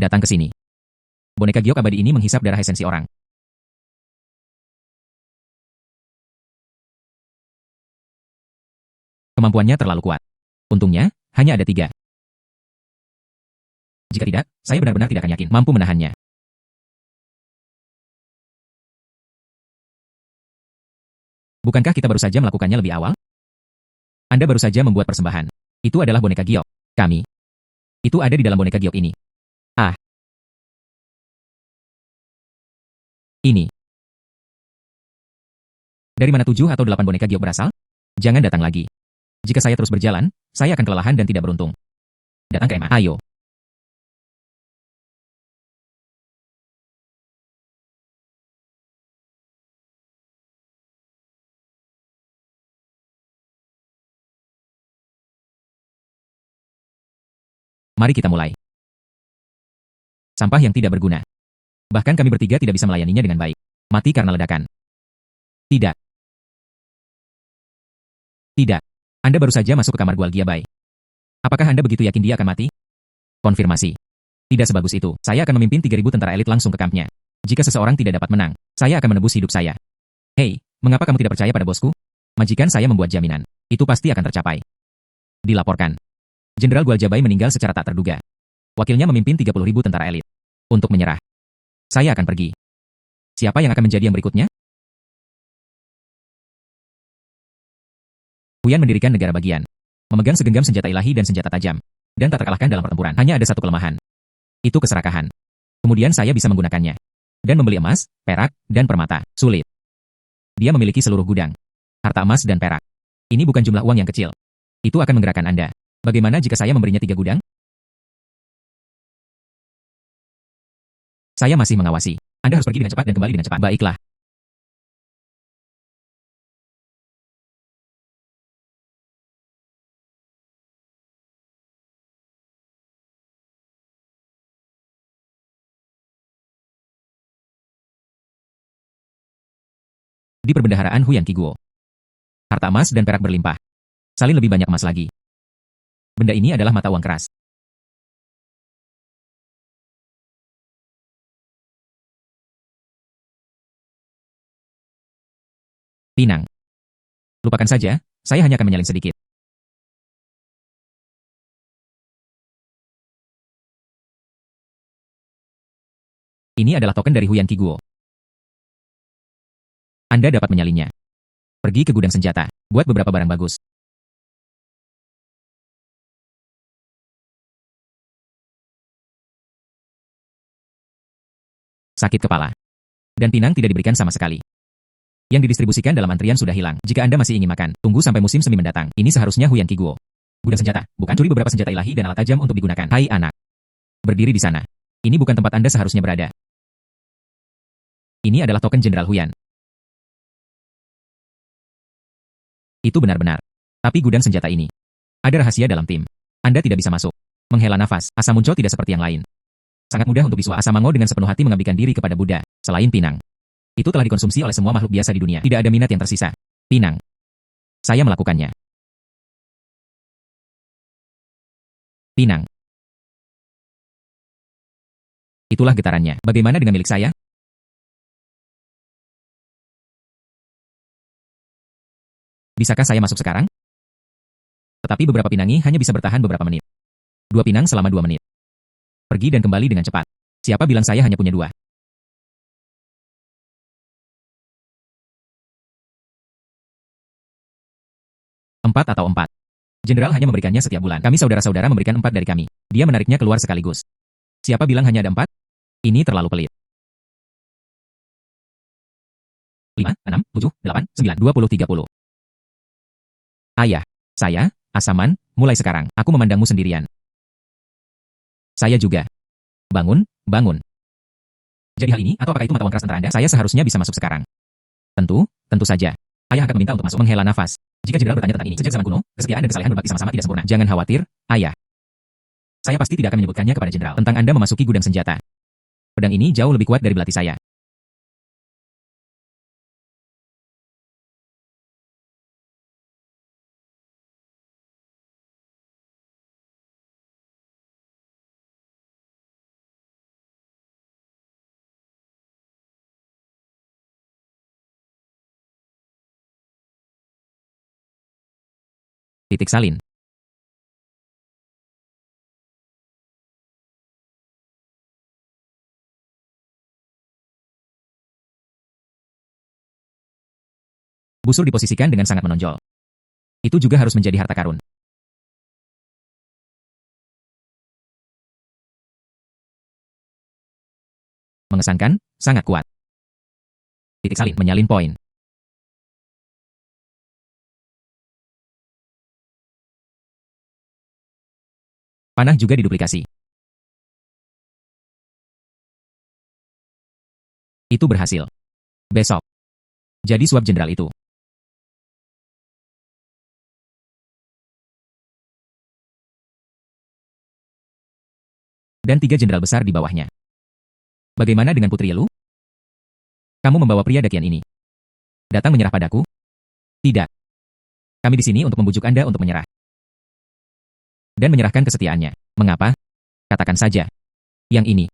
S1: Datang ke sini. Boneka giok abadi ini menghisap darah esensi orang. Kemampuannya terlalu kuat. Untungnya, hanya ada 3. Jika tidak, saya benar-benar tidak akan yakin mampu menahannya. Bukankah kita baru saja melakukannya lebih awal? Anda baru saja membuat persembahan. Itu adalah boneka giok. Kami. Itu ada di dalam boneka giok ini. Ah. Ini. Dari mana 7 atau 8 boneka giok berasal? Jangan datang lagi. Jika saya terus berjalan, saya akan kelelahan dan tidak beruntung. Datang ke Emma. Ayo. Mari kita mulai. Sampah yang tidak berguna. Bahkan kami bertiga tidak bisa melayaninya dengan baik. Mati karena ledakan. Tidak. Tidak. Anda baru saja masuk ke kamar Gualgia Bai. Apakah Anda begitu yakin dia akan mati? Konfirmasi. Tidak sebagus itu. Saya akan memimpin 3.000 tentara elit langsung ke kampnya. Jika seseorang tidak dapat menang, saya akan menebus hidup saya. Hei, mengapa kamu tidak percaya pada bosku? Majikan saya membuat jaminan. Itu pasti akan tercapai. Dilaporkan. Jenderal Gualjabai meninggal secara tak terduga. Wakilnya memimpin 30.000 tentara elit. Untuk menyerah. Saya akan pergi. Siapa yang akan menjadi yang berikutnya? Huyan mendirikan negara bagian. Memegang segenggam senjata ilahi dan senjata tajam. Dan tak terkalahkan dalam pertempuran. Hanya ada satu kelemahan. Itu keserakahan. Kemudian saya bisa menggunakannya. Dan membeli emas, perak, dan permata. Sulit. Dia memiliki seluruh gudang. Harta emas dan perak. Ini bukan jumlah uang yang kecil. Itu akan menggerakkan Anda. Bagaimana jika saya memberinya 3 gudang? Saya masih mengawasi. Anda harus pergi dengan cepat dan kembali dengan cepat. Baiklah. Di perbendaharaan Huyan Kiguo, harta emas dan perak berlimpah. Salin lebih banyak emas lagi. Benda ini adalah mata uang keras. Pinang. Lupakan saja, saya hanya akan menyalin sedikit. Ini adalah token dari Huyan Kiguo. Anda dapat menyalinnya. Pergi ke gudang senjata, buat beberapa barang bagus. Sakit kepala. Dan pinang tidak diberikan sama sekali. Yang didistribusikan dalam antrian sudah hilang. Jika Anda masih ingin makan, tunggu sampai musim semi mendatang. Ini seharusnya Huyan Kiguo. Gudang senjata, bukan curi beberapa senjata ilahi dan alat tajam untuk digunakan. Hai anak. Berdiri di sana. Ini bukan tempat Anda seharusnya berada. Ini adalah token Jenderal Huyan. Itu benar-benar. Tapi gudang senjata ini. Ada rahasia dalam tim. Anda tidak bisa masuk. Menghela nafas, Asa Munco tidak seperti yang lain. Sangat mudah untuk Biswa Asa Mango dengan sepenuh hati mengabdikan diri kepada Buddha, selain Pinang. Itu telah dikonsumsi oleh semua makhluk biasa di dunia. Tidak ada minat yang tersisa. Pinang. Saya melakukannya. Pinang. Itulah getarannya. Bagaimana dengan milik saya? Bisakah saya masuk sekarang? Tetapi beberapa pinangi hanya bisa bertahan beberapa menit. 2 pinang selama 2 menit. Pergi dan kembali dengan cepat. Siapa bilang saya hanya punya 2? 4 atau 4. Jenderal hanya memberikannya setiap bulan. Kami saudara-saudara memberikan 4 dari kami. Dia menariknya keluar sekaligus. Siapa bilang hanya ada 4? Ini terlalu pelit. 5, 6, 7, 8, 9, 20, 30. Ayah, saya, Asaman, mulai sekarang, aku memandangmu sendirian. Saya juga. Bangun, bangun. Jadi hal ini, atau apakah itu mata uang keras antara Anda? Saya seharusnya bisa masuk sekarang. Tentu saja. Ayah akan meminta untuk masuk. Menghela nafas. Jika Jenderal bertanya tentang ini, sejak zaman kuno, kesetiaan dan kesalehan berbakti sama-sama tidak sempurna. Jangan khawatir, Ayah. Saya pasti tidak akan menyebutkannya kepada Jenderal tentang Anda memasuki gudang senjata. Pedang ini jauh lebih kuat dari belati saya. Titik salin. Busur diposisikan dengan sangat menonjol. Itu juga harus menjadi harta karun. Mengesankan, sangat kuat. Titik salin menyalin poin. Panah juga diduplikasi. Itu berhasil. Besok. Jadi suap jenderal itu. Dan 3 jenderal besar di bawahnya. Bagaimana dengan Putri Yelu? Kamu membawa pria dakian ini. Datang menyerah padaku? Tidak. Kami di sini untuk membujuk Anda untuk menyerah. Dan menyerahkan kesetiaannya. Mengapa? Katakan saja. Yang ini.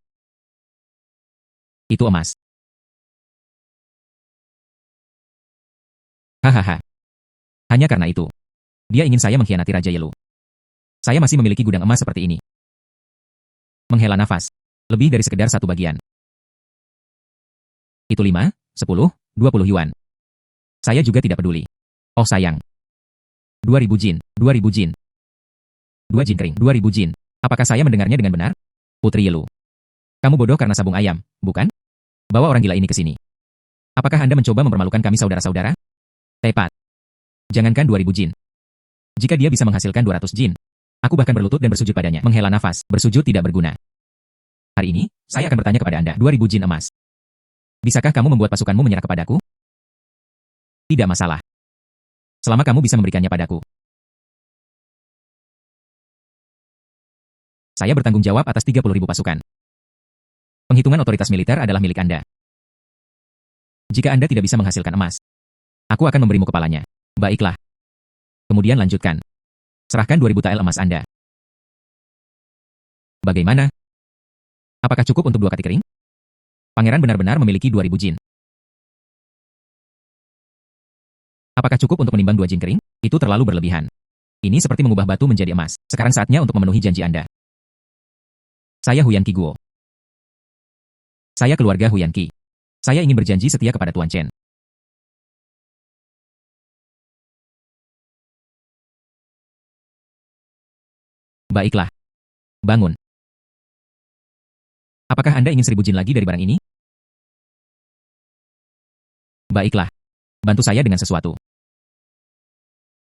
S1: Itu emas. Hahaha. Hanya karena itu. Dia ingin saya mengkhianati Raja Yelu. Saya masih memiliki gudang emas seperti ini. Menghela nafas. Lebih dari sekedar 1 bagian. Itu 5, 10, 20 yuan. Saya juga tidak peduli. Oh sayang. 2000 jin, 2000 jin. 2 jin kering, 2000 jin. Apakah saya mendengarnya dengan benar? Putri Yelu. Kamu bodoh karena sabung ayam, bukan? Bawa orang gila ini ke sini. Apakah Anda mencoba mempermalukan kami saudara-saudara? Tepat. Jangankan 2000 jin. Jika dia bisa menghasilkan 200 jin, aku bahkan berlutut dan bersujud padanya. Menghela nafas, bersujud tidak berguna. Hari ini, saya akan bertanya kepada Anda, 2000 jin emas. Bisakah kamu membuat pasukanmu menyerah kepadaku? Tidak masalah. Selama kamu bisa memberikannya padaku. Saya bertanggung jawab atas 30.000 pasukan. Penghitungan otoritas militer adalah milik Anda. Jika Anda tidak bisa menghasilkan emas, aku akan memberimu kepalanya. Baiklah. Kemudian lanjutkan. Serahkan 2000 tael emas Anda. Bagaimana? Apakah cukup untuk 2 kaki kering? Pangeran benar-benar memiliki 2000 jin. Apakah cukup untuk menimbang 2 jin kering? Itu terlalu berlebihan. Ini seperti mengubah batu menjadi emas. Sekarang saatnya untuk memenuhi janji Anda. Saya Huyan Qi Guo. Saya keluarga Huyan Qi. Saya ingin berjanji setia kepada Tuan Chen. Baiklah. Bangun. Apakah Anda ingin 1000 jin lagi dari barang ini? Baiklah. Bantu saya dengan sesuatu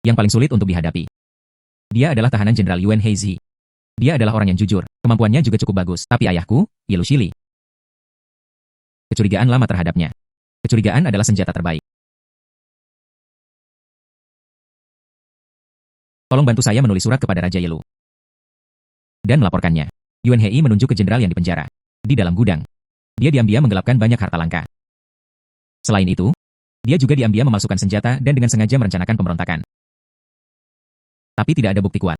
S1: yang paling sulit untuk dihadapi. Dia adalah tahanan Jenderal Yuan Heizi. Dia adalah orang yang jujur, kemampuannya juga cukup bagus. Tapi ayahku, Ye Lushili. Kecurigaan lama terhadapnya. Kecurigaan adalah senjata terbaik. Tolong bantu saya menulis surat kepada Raja Yelu. Dan melaporkannya. Yuan Hei menunjuk ke jenderal yang dipenjara. Di dalam gudang. Dia diam-diam menggelapkan banyak harta langka. Selain itu, dia juga diam-diam memalsukan senjata dan dengan sengaja merencanakan pemberontakan. Tapi tidak ada bukti kuat.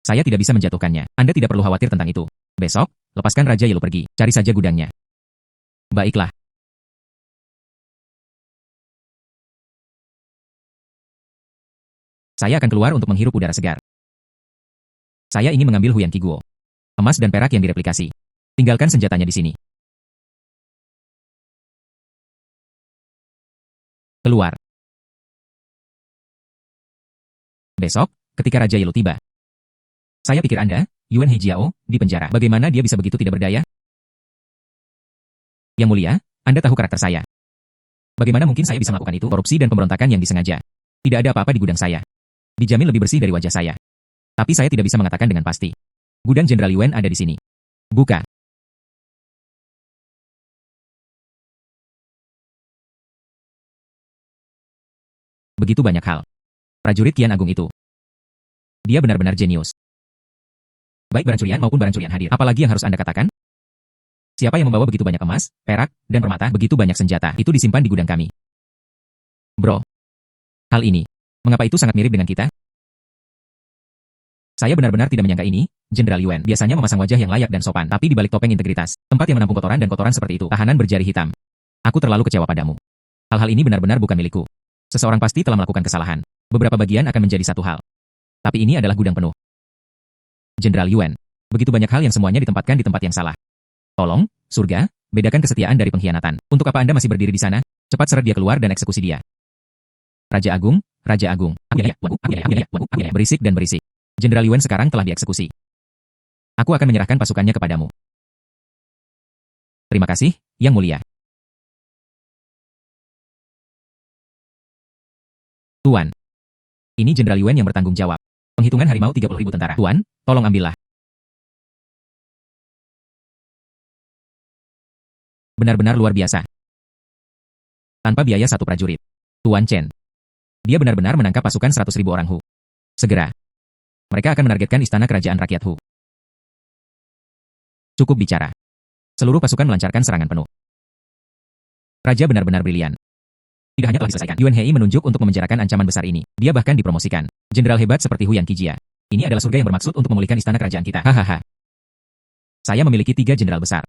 S1: Saya tidak bisa menjatuhkannya. Anda tidak perlu khawatir tentang itu. Besok, lepaskan Raja Yelu pergi. Cari saja gudangnya. Baiklah. Saya akan keluar untuk menghirup udara segar. Saya ingin mengambil Huyan Qi Guo. Emas dan perak yang direplikasi. Tinggalkan senjatanya di sini. Keluar. Besok, ketika Raja Yelu tiba. Saya pikir Anda, Yuan Heijiao, di penjara. Bagaimana dia bisa begitu tidak berdaya? Yang mulia, Anda tahu karakter saya. Bagaimana mungkin saya bisa melakukan itu? Korupsi dan pemberontakan yang disengaja. Tidak ada apa-apa di gudang saya. Dijamin lebih bersih dari wajah saya. Tapi saya tidak bisa mengatakan dengan pasti. Gudang Jenderal Yuan ada di sini. Buka. Begitu banyak hal. Prajurit Kian Agung itu. Dia benar-benar jenius. Baik barang curian maupun barang curian hadir. Apalagi yang harus Anda katakan? Siapa yang membawa begitu banyak emas, perak, dan permata, begitu banyak senjata? Itu disimpan di gudang kami. Bro. Hal ini. Mengapa itu sangat mirip dengan kita? Saya benar-benar tidak menyangka ini. Jenderal Yuan biasanya memasang wajah yang layak dan sopan, tapi di balik topeng integritas, tempat yang menampung kotoran dan kotoran seperti itu, tahanan berjari hitam. Aku terlalu kecewa padamu. Hal-hal ini benar-benar bukan milikku. Seseorang pasti telah melakukan kesalahan. Beberapa bagian akan menjadi satu hal. Tapi ini adalah gudang penuh. Jenderal Yuan. Begitu banyak hal yang semuanya ditempatkan di tempat yang salah. Tolong, surga, bedakan kesetiaan dari pengkhianatan. Untuk apa Anda masih berdiri di sana? Cepat seret dia keluar dan eksekusi dia. Raja Agung, Raja Agung. Berisik dan berisik. Jenderal Yuan sekarang telah dieksekusi. Aku akan menyerahkan pasukannya kepadamu. Terima kasih, Yang Mulia. Tuan. Ini Jenderal Yuan yang bertanggung jawab. Penghitungan harimau 30.000 tentara. Tuan, tolong ambillah. Benar-benar luar biasa. Tanpa biaya satu prajurit. Tuan Chen. Dia benar-benar menangkap pasukan 100.000 orang Hu. Segera. Mereka akan menargetkan istana kerajaan rakyat Hu. Cukup bicara. Seluruh pasukan melancarkan serangan penuh. Raja benar-benar brilian. Tidak hanya telah diselesaikan, Yuan Hei menunjuk untuk memenjarakan ancaman besar ini. Dia bahkan dipromosikan. Jenderal hebat seperti Huyan Qijia. Ini adalah surga yang bermaksud untuk memulihkan istana kerajaan kita. Hahaha. Saya memiliki 3 jenderal besar.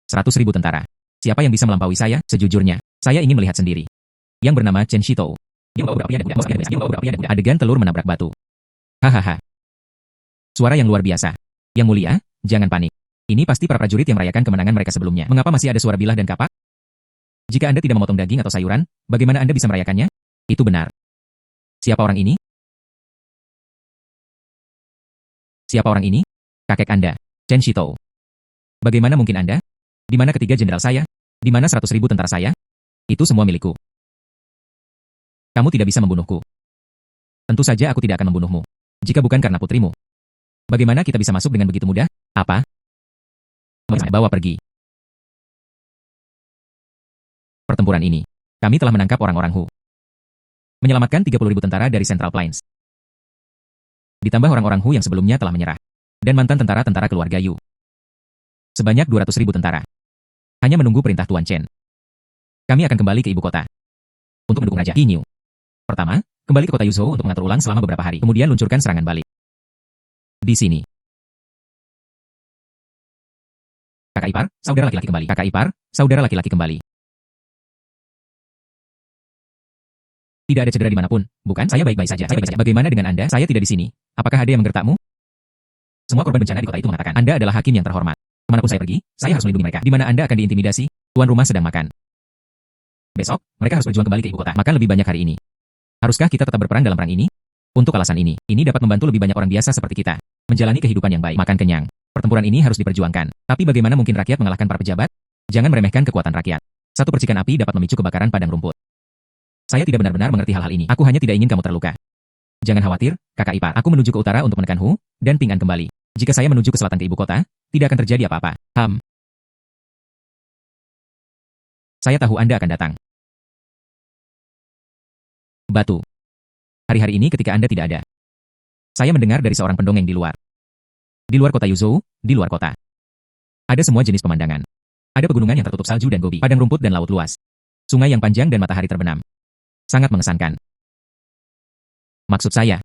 S1: 100.000 tentara. Siapa yang bisa melampaui saya? Sejujurnya, saya ingin melihat sendiri. Yang bernama Chen Shitou. Dia membawa api dan adegan telur menabrak batu. Hahaha. Suara yang luar biasa. Yang mulia, jangan panik. Ini pasti para prajurit yang merayakan kemenangan mereka sebelumnya. Mengapa masih ada suara bilah dan kapak? Jika Anda tidak memotong daging atau sayuran, bagaimana Anda bisa merayakannya? Itu benar. Siapa orang ini? Siapa orang ini? Kakek Anda, Chen Shitou. Bagaimana mungkin Anda? Di mana ketiga jenderal saya? Di mana 100.000 tentara saya? Itu semua milikku. Kamu tidak bisa membunuhku. Tentu saja aku tidak akan membunuhmu. Jika bukan karena putrimu. Bagaimana kita bisa masuk dengan begitu mudah? Apa? Bawa pergi. Pertempuran ini, kami telah menangkap orang-orang Hu. Menyelamatkan 30.000 tentara dari Central Plains. Ditambah orang-orang Hu yang sebelumnya telah menyerah. Dan mantan tentara-tentara keluarga Yu. Sebanyak 200.000 tentara. Hanya menunggu perintah Tuan Chen. Kami akan kembali ke ibu kota. Untuk mendukung Raja Ginyu. Pertama, kembali ke kota Yuzhou untuk mengatur ulang selama beberapa hari. Kemudian luncurkan serangan balik. Di sini. Kakak ipar, saudara laki-laki kembali. Kakak ipar, saudara laki-laki kembali. Tidak ada cedera dimanapun, bukan? Saya baik-baik saja. Bagaimana dengan Anda? Saya tidak di sini. Apakah ada yang menggertakmu? Semua korban bencana di kota itu mengatakan, Anda adalah hakim yang terhormat. Kemanapun saya pergi, saya harus melindungi mereka. Di mana Anda akan diintimidasi? Tuan rumah sedang makan. Besok, mereka harus berjuang kembali ke ibu kota. Makan lebih banyak hari ini. Haruskah kita tetap berperang dalam perang ini? Untuk alasan ini dapat membantu lebih banyak orang biasa seperti kita. Menjalani kehidupan yang baik. Makan kenyang. Pertempuran ini harus diperjuangkan. Tapi bagaimana mungkin rakyat mengalahkan para pejabat? Jangan meremehkan kekuatan rakyat. Satu percikan api dapat memicu kebakaran padang rumput. Saya tidak benar-benar mengerti hal-hal ini. Aku hanya tidak ingin kamu terluka. Jangan khawatir, kakak ipar. Aku menuju ke utara untuk menekan Hu, dan Ping An kembali. Jika saya menuju ke selatan ke ibu kota, tidak akan terjadi apa-apa. Saya tahu Anda akan datang. Batu. Hari-hari ini ketika Anda tidak ada. Saya mendengar dari seorang pendongeng di luar. Di luar kota Yuzhou, di luar kota. Ada semua jenis pemandangan. Ada pegunungan yang tertutup salju dan gobi, padang rumput dan laut luas. Sungai yang panjang dan matahari terbenam. Sangat mengesankan. Maksud saya,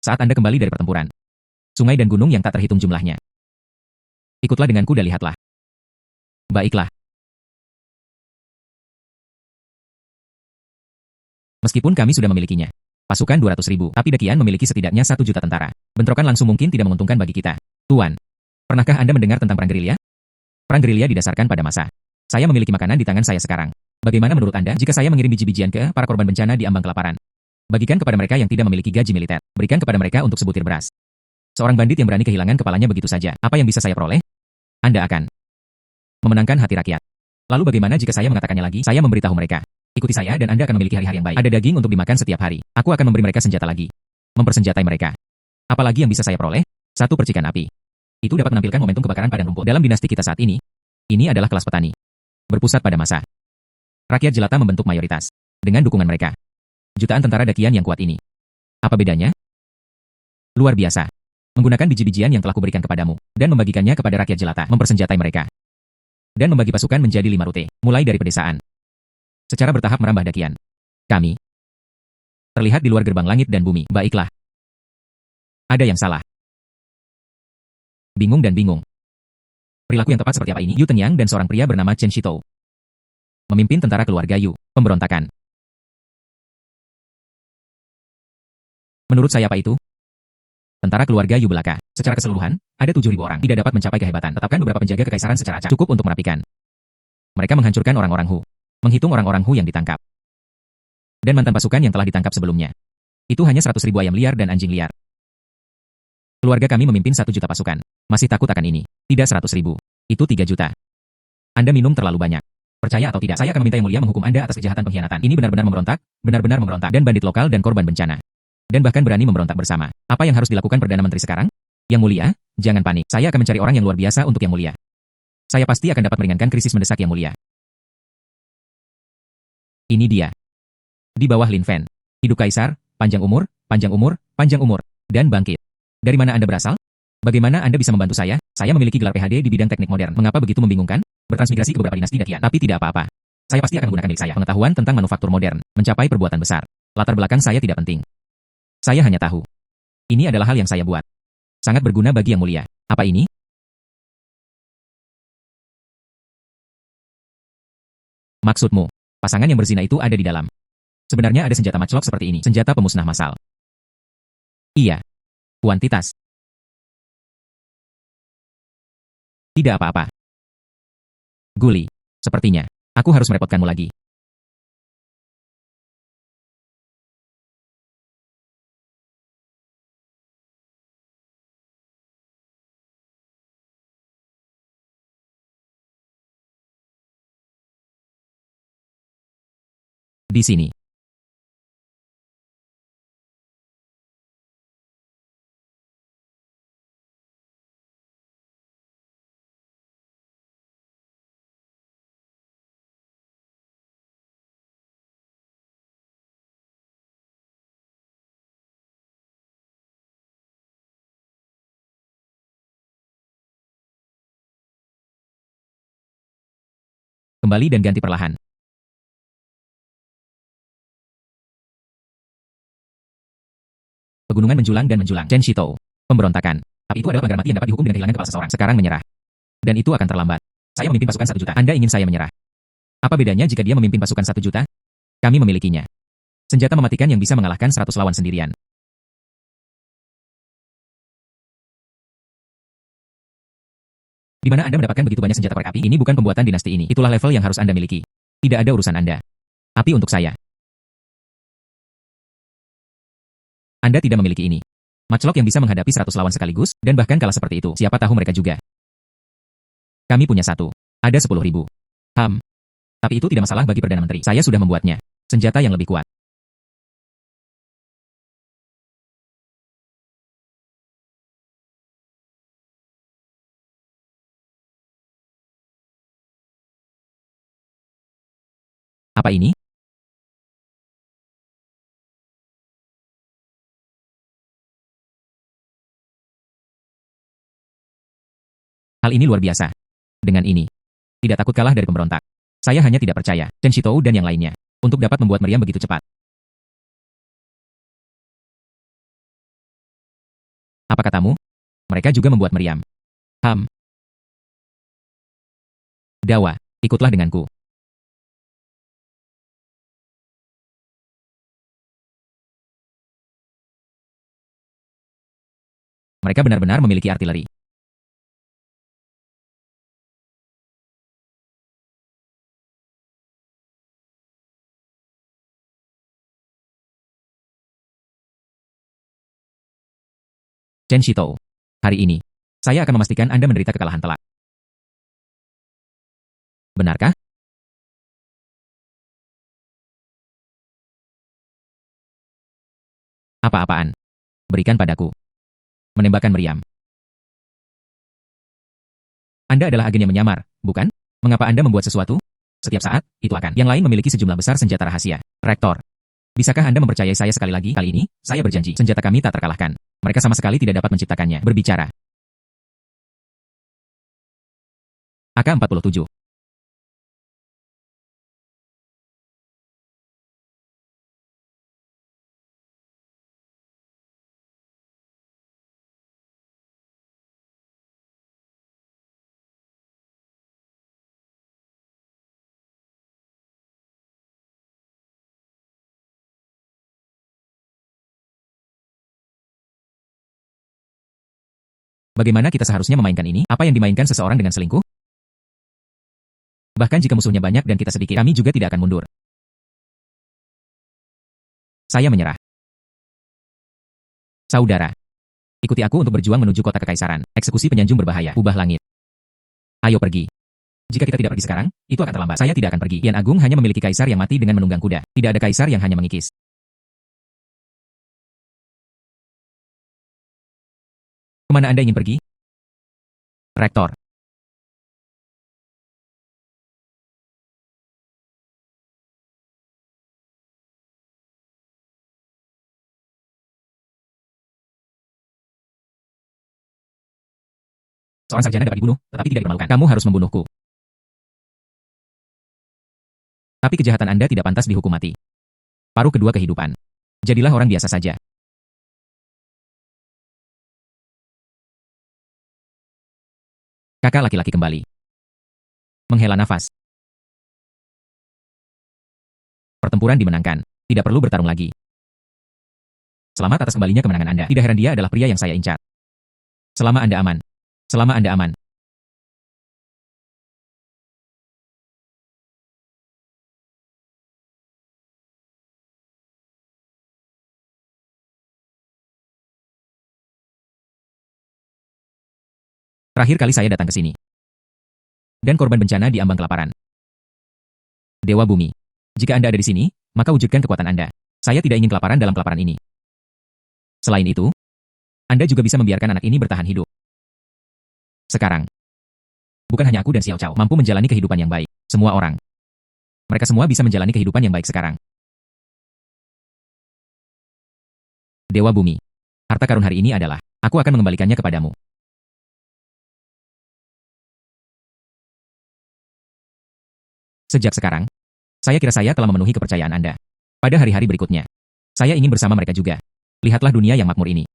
S1: saat Anda kembali dari pertempuran, sungai dan gunung yang tak terhitung jumlahnya. Ikutlah denganku dan lihatlah. Baiklah. Meskipun kami sudah memilikinya. Pasukan 200.000, tapi Dekian memiliki setidaknya 1 juta tentara. Bentrokan langsung mungkin tidak menguntungkan bagi kita. Tuan, pernahkah Anda mendengar tentang perang gerilya? Perang gerilya didasarkan pada masa. Saya memiliki makanan di tangan saya sekarang. Bagaimana menurut Anda jika saya mengirim biji-bijian ke para korban bencana di ambang kelaparan? Bagikan kepada mereka yang tidak memiliki gaji militer. Berikan kepada mereka untuk sebutir beras. Seorang bandit yang berani kehilangan kepalanya begitu saja. Apa yang bisa saya peroleh? Anda akan memenangkan hati rakyat. Lalu bagaimana jika saya mengatakannya lagi? Saya memberitahu mereka. Ikuti saya dan Anda akan memiliki hari-hari yang baik. Ada daging untuk dimakan setiap hari. Aku akan memberi mereka senjata lagi. Mempersenjatai mereka. Apalagi yang bisa saya peroleh? 1 percikan api. Itu dapat menampilkan momentum kebakaran padang rumput. Dalam dinasti kita saat ini adalah kelas petani. Berpusat pada masa. Rakyat jelata membentuk mayoritas. Dengan dukungan mereka. Jutaan tentara Dakian yang kuat ini. Apa bedanya? Luar biasa. Menggunakan biji-bijian yang telah kuberikan kepadamu, dan membagikannya kepada rakyat jelata, mempersenjatai mereka. Dan membagi pasukan menjadi 5 rute, mulai dari pedesaan. Secara bertahap merambah Dakian. Kami terlihat di luar gerbang langit dan bumi. Baiklah. Ada yang salah. Bingung dan bingung. Perilaku yang tepat seperti apa ini? Yu Tenyang dan seorang pria bernama Chen Shito. Memimpin tentara keluarga Yu. Pemberontakan. Menurut saya apa itu? Tentara keluarga Yu belaka. Secara keseluruhan, ada 7.000 orang. Tidak dapat mencapai kehebatan. Tetapkan beberapa penjaga kekaisaran secara acak. Cukup untuk merapikan. Mereka menghancurkan orang-orang Hu. Menghitung orang-orang Hu yang ditangkap. Dan mantan pasukan yang telah ditangkap sebelumnya. Itu hanya 100.000 ayam liar dan anjing liar. Keluarga kami memimpin 1 juta pasukan. Masih takut akan ini? Tidak 100.000. Itu 3 juta. Anda minum terlalu banyak. Percaya atau tidak, saya akan meminta Yang Mulia menghukum Anda atas kejahatan pengkhianatan. Ini benar-benar memberontak, dan bandit lokal dan korban bencana. Dan bahkan berani memberontak bersama. Apa yang harus dilakukan Perdana Menteri sekarang? Yang Mulia, jangan panik. Saya akan mencari orang yang luar biasa untuk Yang Mulia. Saya pasti akan dapat meringankan krisis mendesak Yang Mulia. Ini dia. Di bawah Lin Fen. Hidup Kaisar, panjang umur, dan bangkit. Dari mana Anda berasal? Bagaimana Anda bisa membantu saya? Saya memiliki gelar PhD di bidang teknik modern. Mengapa begitu membingungkan? Bertransmigrasi ke beberapa dinasti Dakian. Tapi tidak apa-apa. Saya pasti akan menggunakan milik saya. Pengetahuan tentang manufaktur modern. Mencapai perbuatan besar. Latar belakang saya tidak penting. Saya hanya tahu. Ini adalah hal yang saya buat. Sangat berguna bagi Yang Mulia. Apa ini? Maksudmu, pasangan yang berzina itu ada di dalam. Sebenarnya ada senjata matchlock seperti ini. Senjata pemusnah massal. Iya. Kuantitas. Tidak apa-apa. Guli. Sepertinya, aku harus merepotkanmu lagi. Di sini. Kembali dan ganti perlahan. Pegunungan menjulang dan menjulang. Chen Shitou. Pemberontakan. Tapi itu adalah pelanggaran mati yang dapat dihukum dengan kehilangan kepala seseorang. Sekarang menyerah. Dan itu akan terlambat. Saya memimpin pasukan 1 juta. Anda ingin saya menyerah? Apa bedanya jika dia memimpin pasukan 1 juta? Kami memilikinya. Senjata mematikan yang bisa mengalahkan 100 lawan sendirian. Di mana Anda mendapatkan begitu banyak senjata korek api? Ini bukan pembuatan dinasti ini. Itulah level yang harus Anda miliki. Tidak ada urusan Anda. Api untuk saya. Anda tidak memiliki ini. Matchlock yang bisa menghadapi 100 lawan sekaligus, dan bahkan kalah seperti itu. Siapa tahu mereka juga. Kami punya 1. Ada 10.000. Tapi itu tidak masalah bagi Perdana Menteri. Saya sudah membuatnya. Senjata yang lebih kuat. Apa ini? Hal ini luar biasa. Dengan ini, tidak takut kalah dari pemberontak. Saya hanya tidak percaya, Chen Shitou dan yang lainnya, untuk dapat membuat meriam begitu cepat. Apa katamu? Mereka juga membuat meriam. Dawa, ikutlah denganku. Mereka benar-benar memiliki artileri. Chen Shitou. Hari ini, saya akan memastikan Anda menderita kekalahan telak. Benarkah? Apa-apaan? Berikan padaku. Menembakkan meriam. Anda adalah agen yang menyamar, bukan? Mengapa Anda membuat sesuatu? Setiap saat, itu akan. Yang lain memiliki sejumlah besar senjata rahasia. Rektor. Bisakah Anda mempercayai saya sekali lagi? Kali ini, saya berjanji, senjata kami tak terkalahkan. Mereka sama sekali tidak dapat menciptakannya. Berbicara. AK-47. Bagaimana kita seharusnya memainkan ini? Apa yang dimainkan seseorang dengan selingkuh? Bahkan jika musuhnya banyak dan kita sedikit, kami juga tidak akan mundur. Saya menyerah. Saudara, ikuti aku untuk berjuang menuju kota kekaisaran. Eksekusi penyanjung berbahaya. Ubah langit. Ayo pergi. Jika kita tidak pergi sekarang, itu akan terlambat. Saya tidak akan pergi. Yan Agung hanya memiliki kaisar yang mati dengan menunggang kuda. Tidak ada kaisar yang hanya mengikis. Kemana Anda ingin pergi? Rektor. Seorang sarjana dapat dibunuh, tetapi tidak dipermalukan. Kamu harus membunuhku. Tapi kejahatan Anda tidak pantas dihukum mati. Paruh kedua kehidupan. Jadilah orang biasa saja. Kakak laki-laki kembali. Menghela nafas. Pertempuran dimenangkan. Tidak perlu bertarung lagi. Selamat atas kembalinya kemenangan Anda. Tidak heran dia adalah pria yang saya incar. Selama Anda aman. Selama Anda aman. Terakhir kali saya datang ke sini. Dan korban bencana di ambang kelaparan. Dewa Bumi. Jika Anda ada di sini, maka wujudkan kekuatan Anda. Saya tidak ingin kelaparan dalam kelaparan ini. Selain itu, Anda juga bisa membiarkan anak ini bertahan hidup. Sekarang, bukan hanya aku dan Xiao Cao mampu menjalani kehidupan yang baik. Semua orang. Mereka semua bisa menjalani kehidupan yang baik sekarang. Dewa Bumi. Harta karun hari ini adalah, aku akan mengembalikannya kepadamu. Sejak sekarang, saya kira saya telah memenuhi kepercayaan Anda. Pada hari-hari berikutnya, saya ingin bersama mereka juga. Lihatlah dunia yang makmur ini.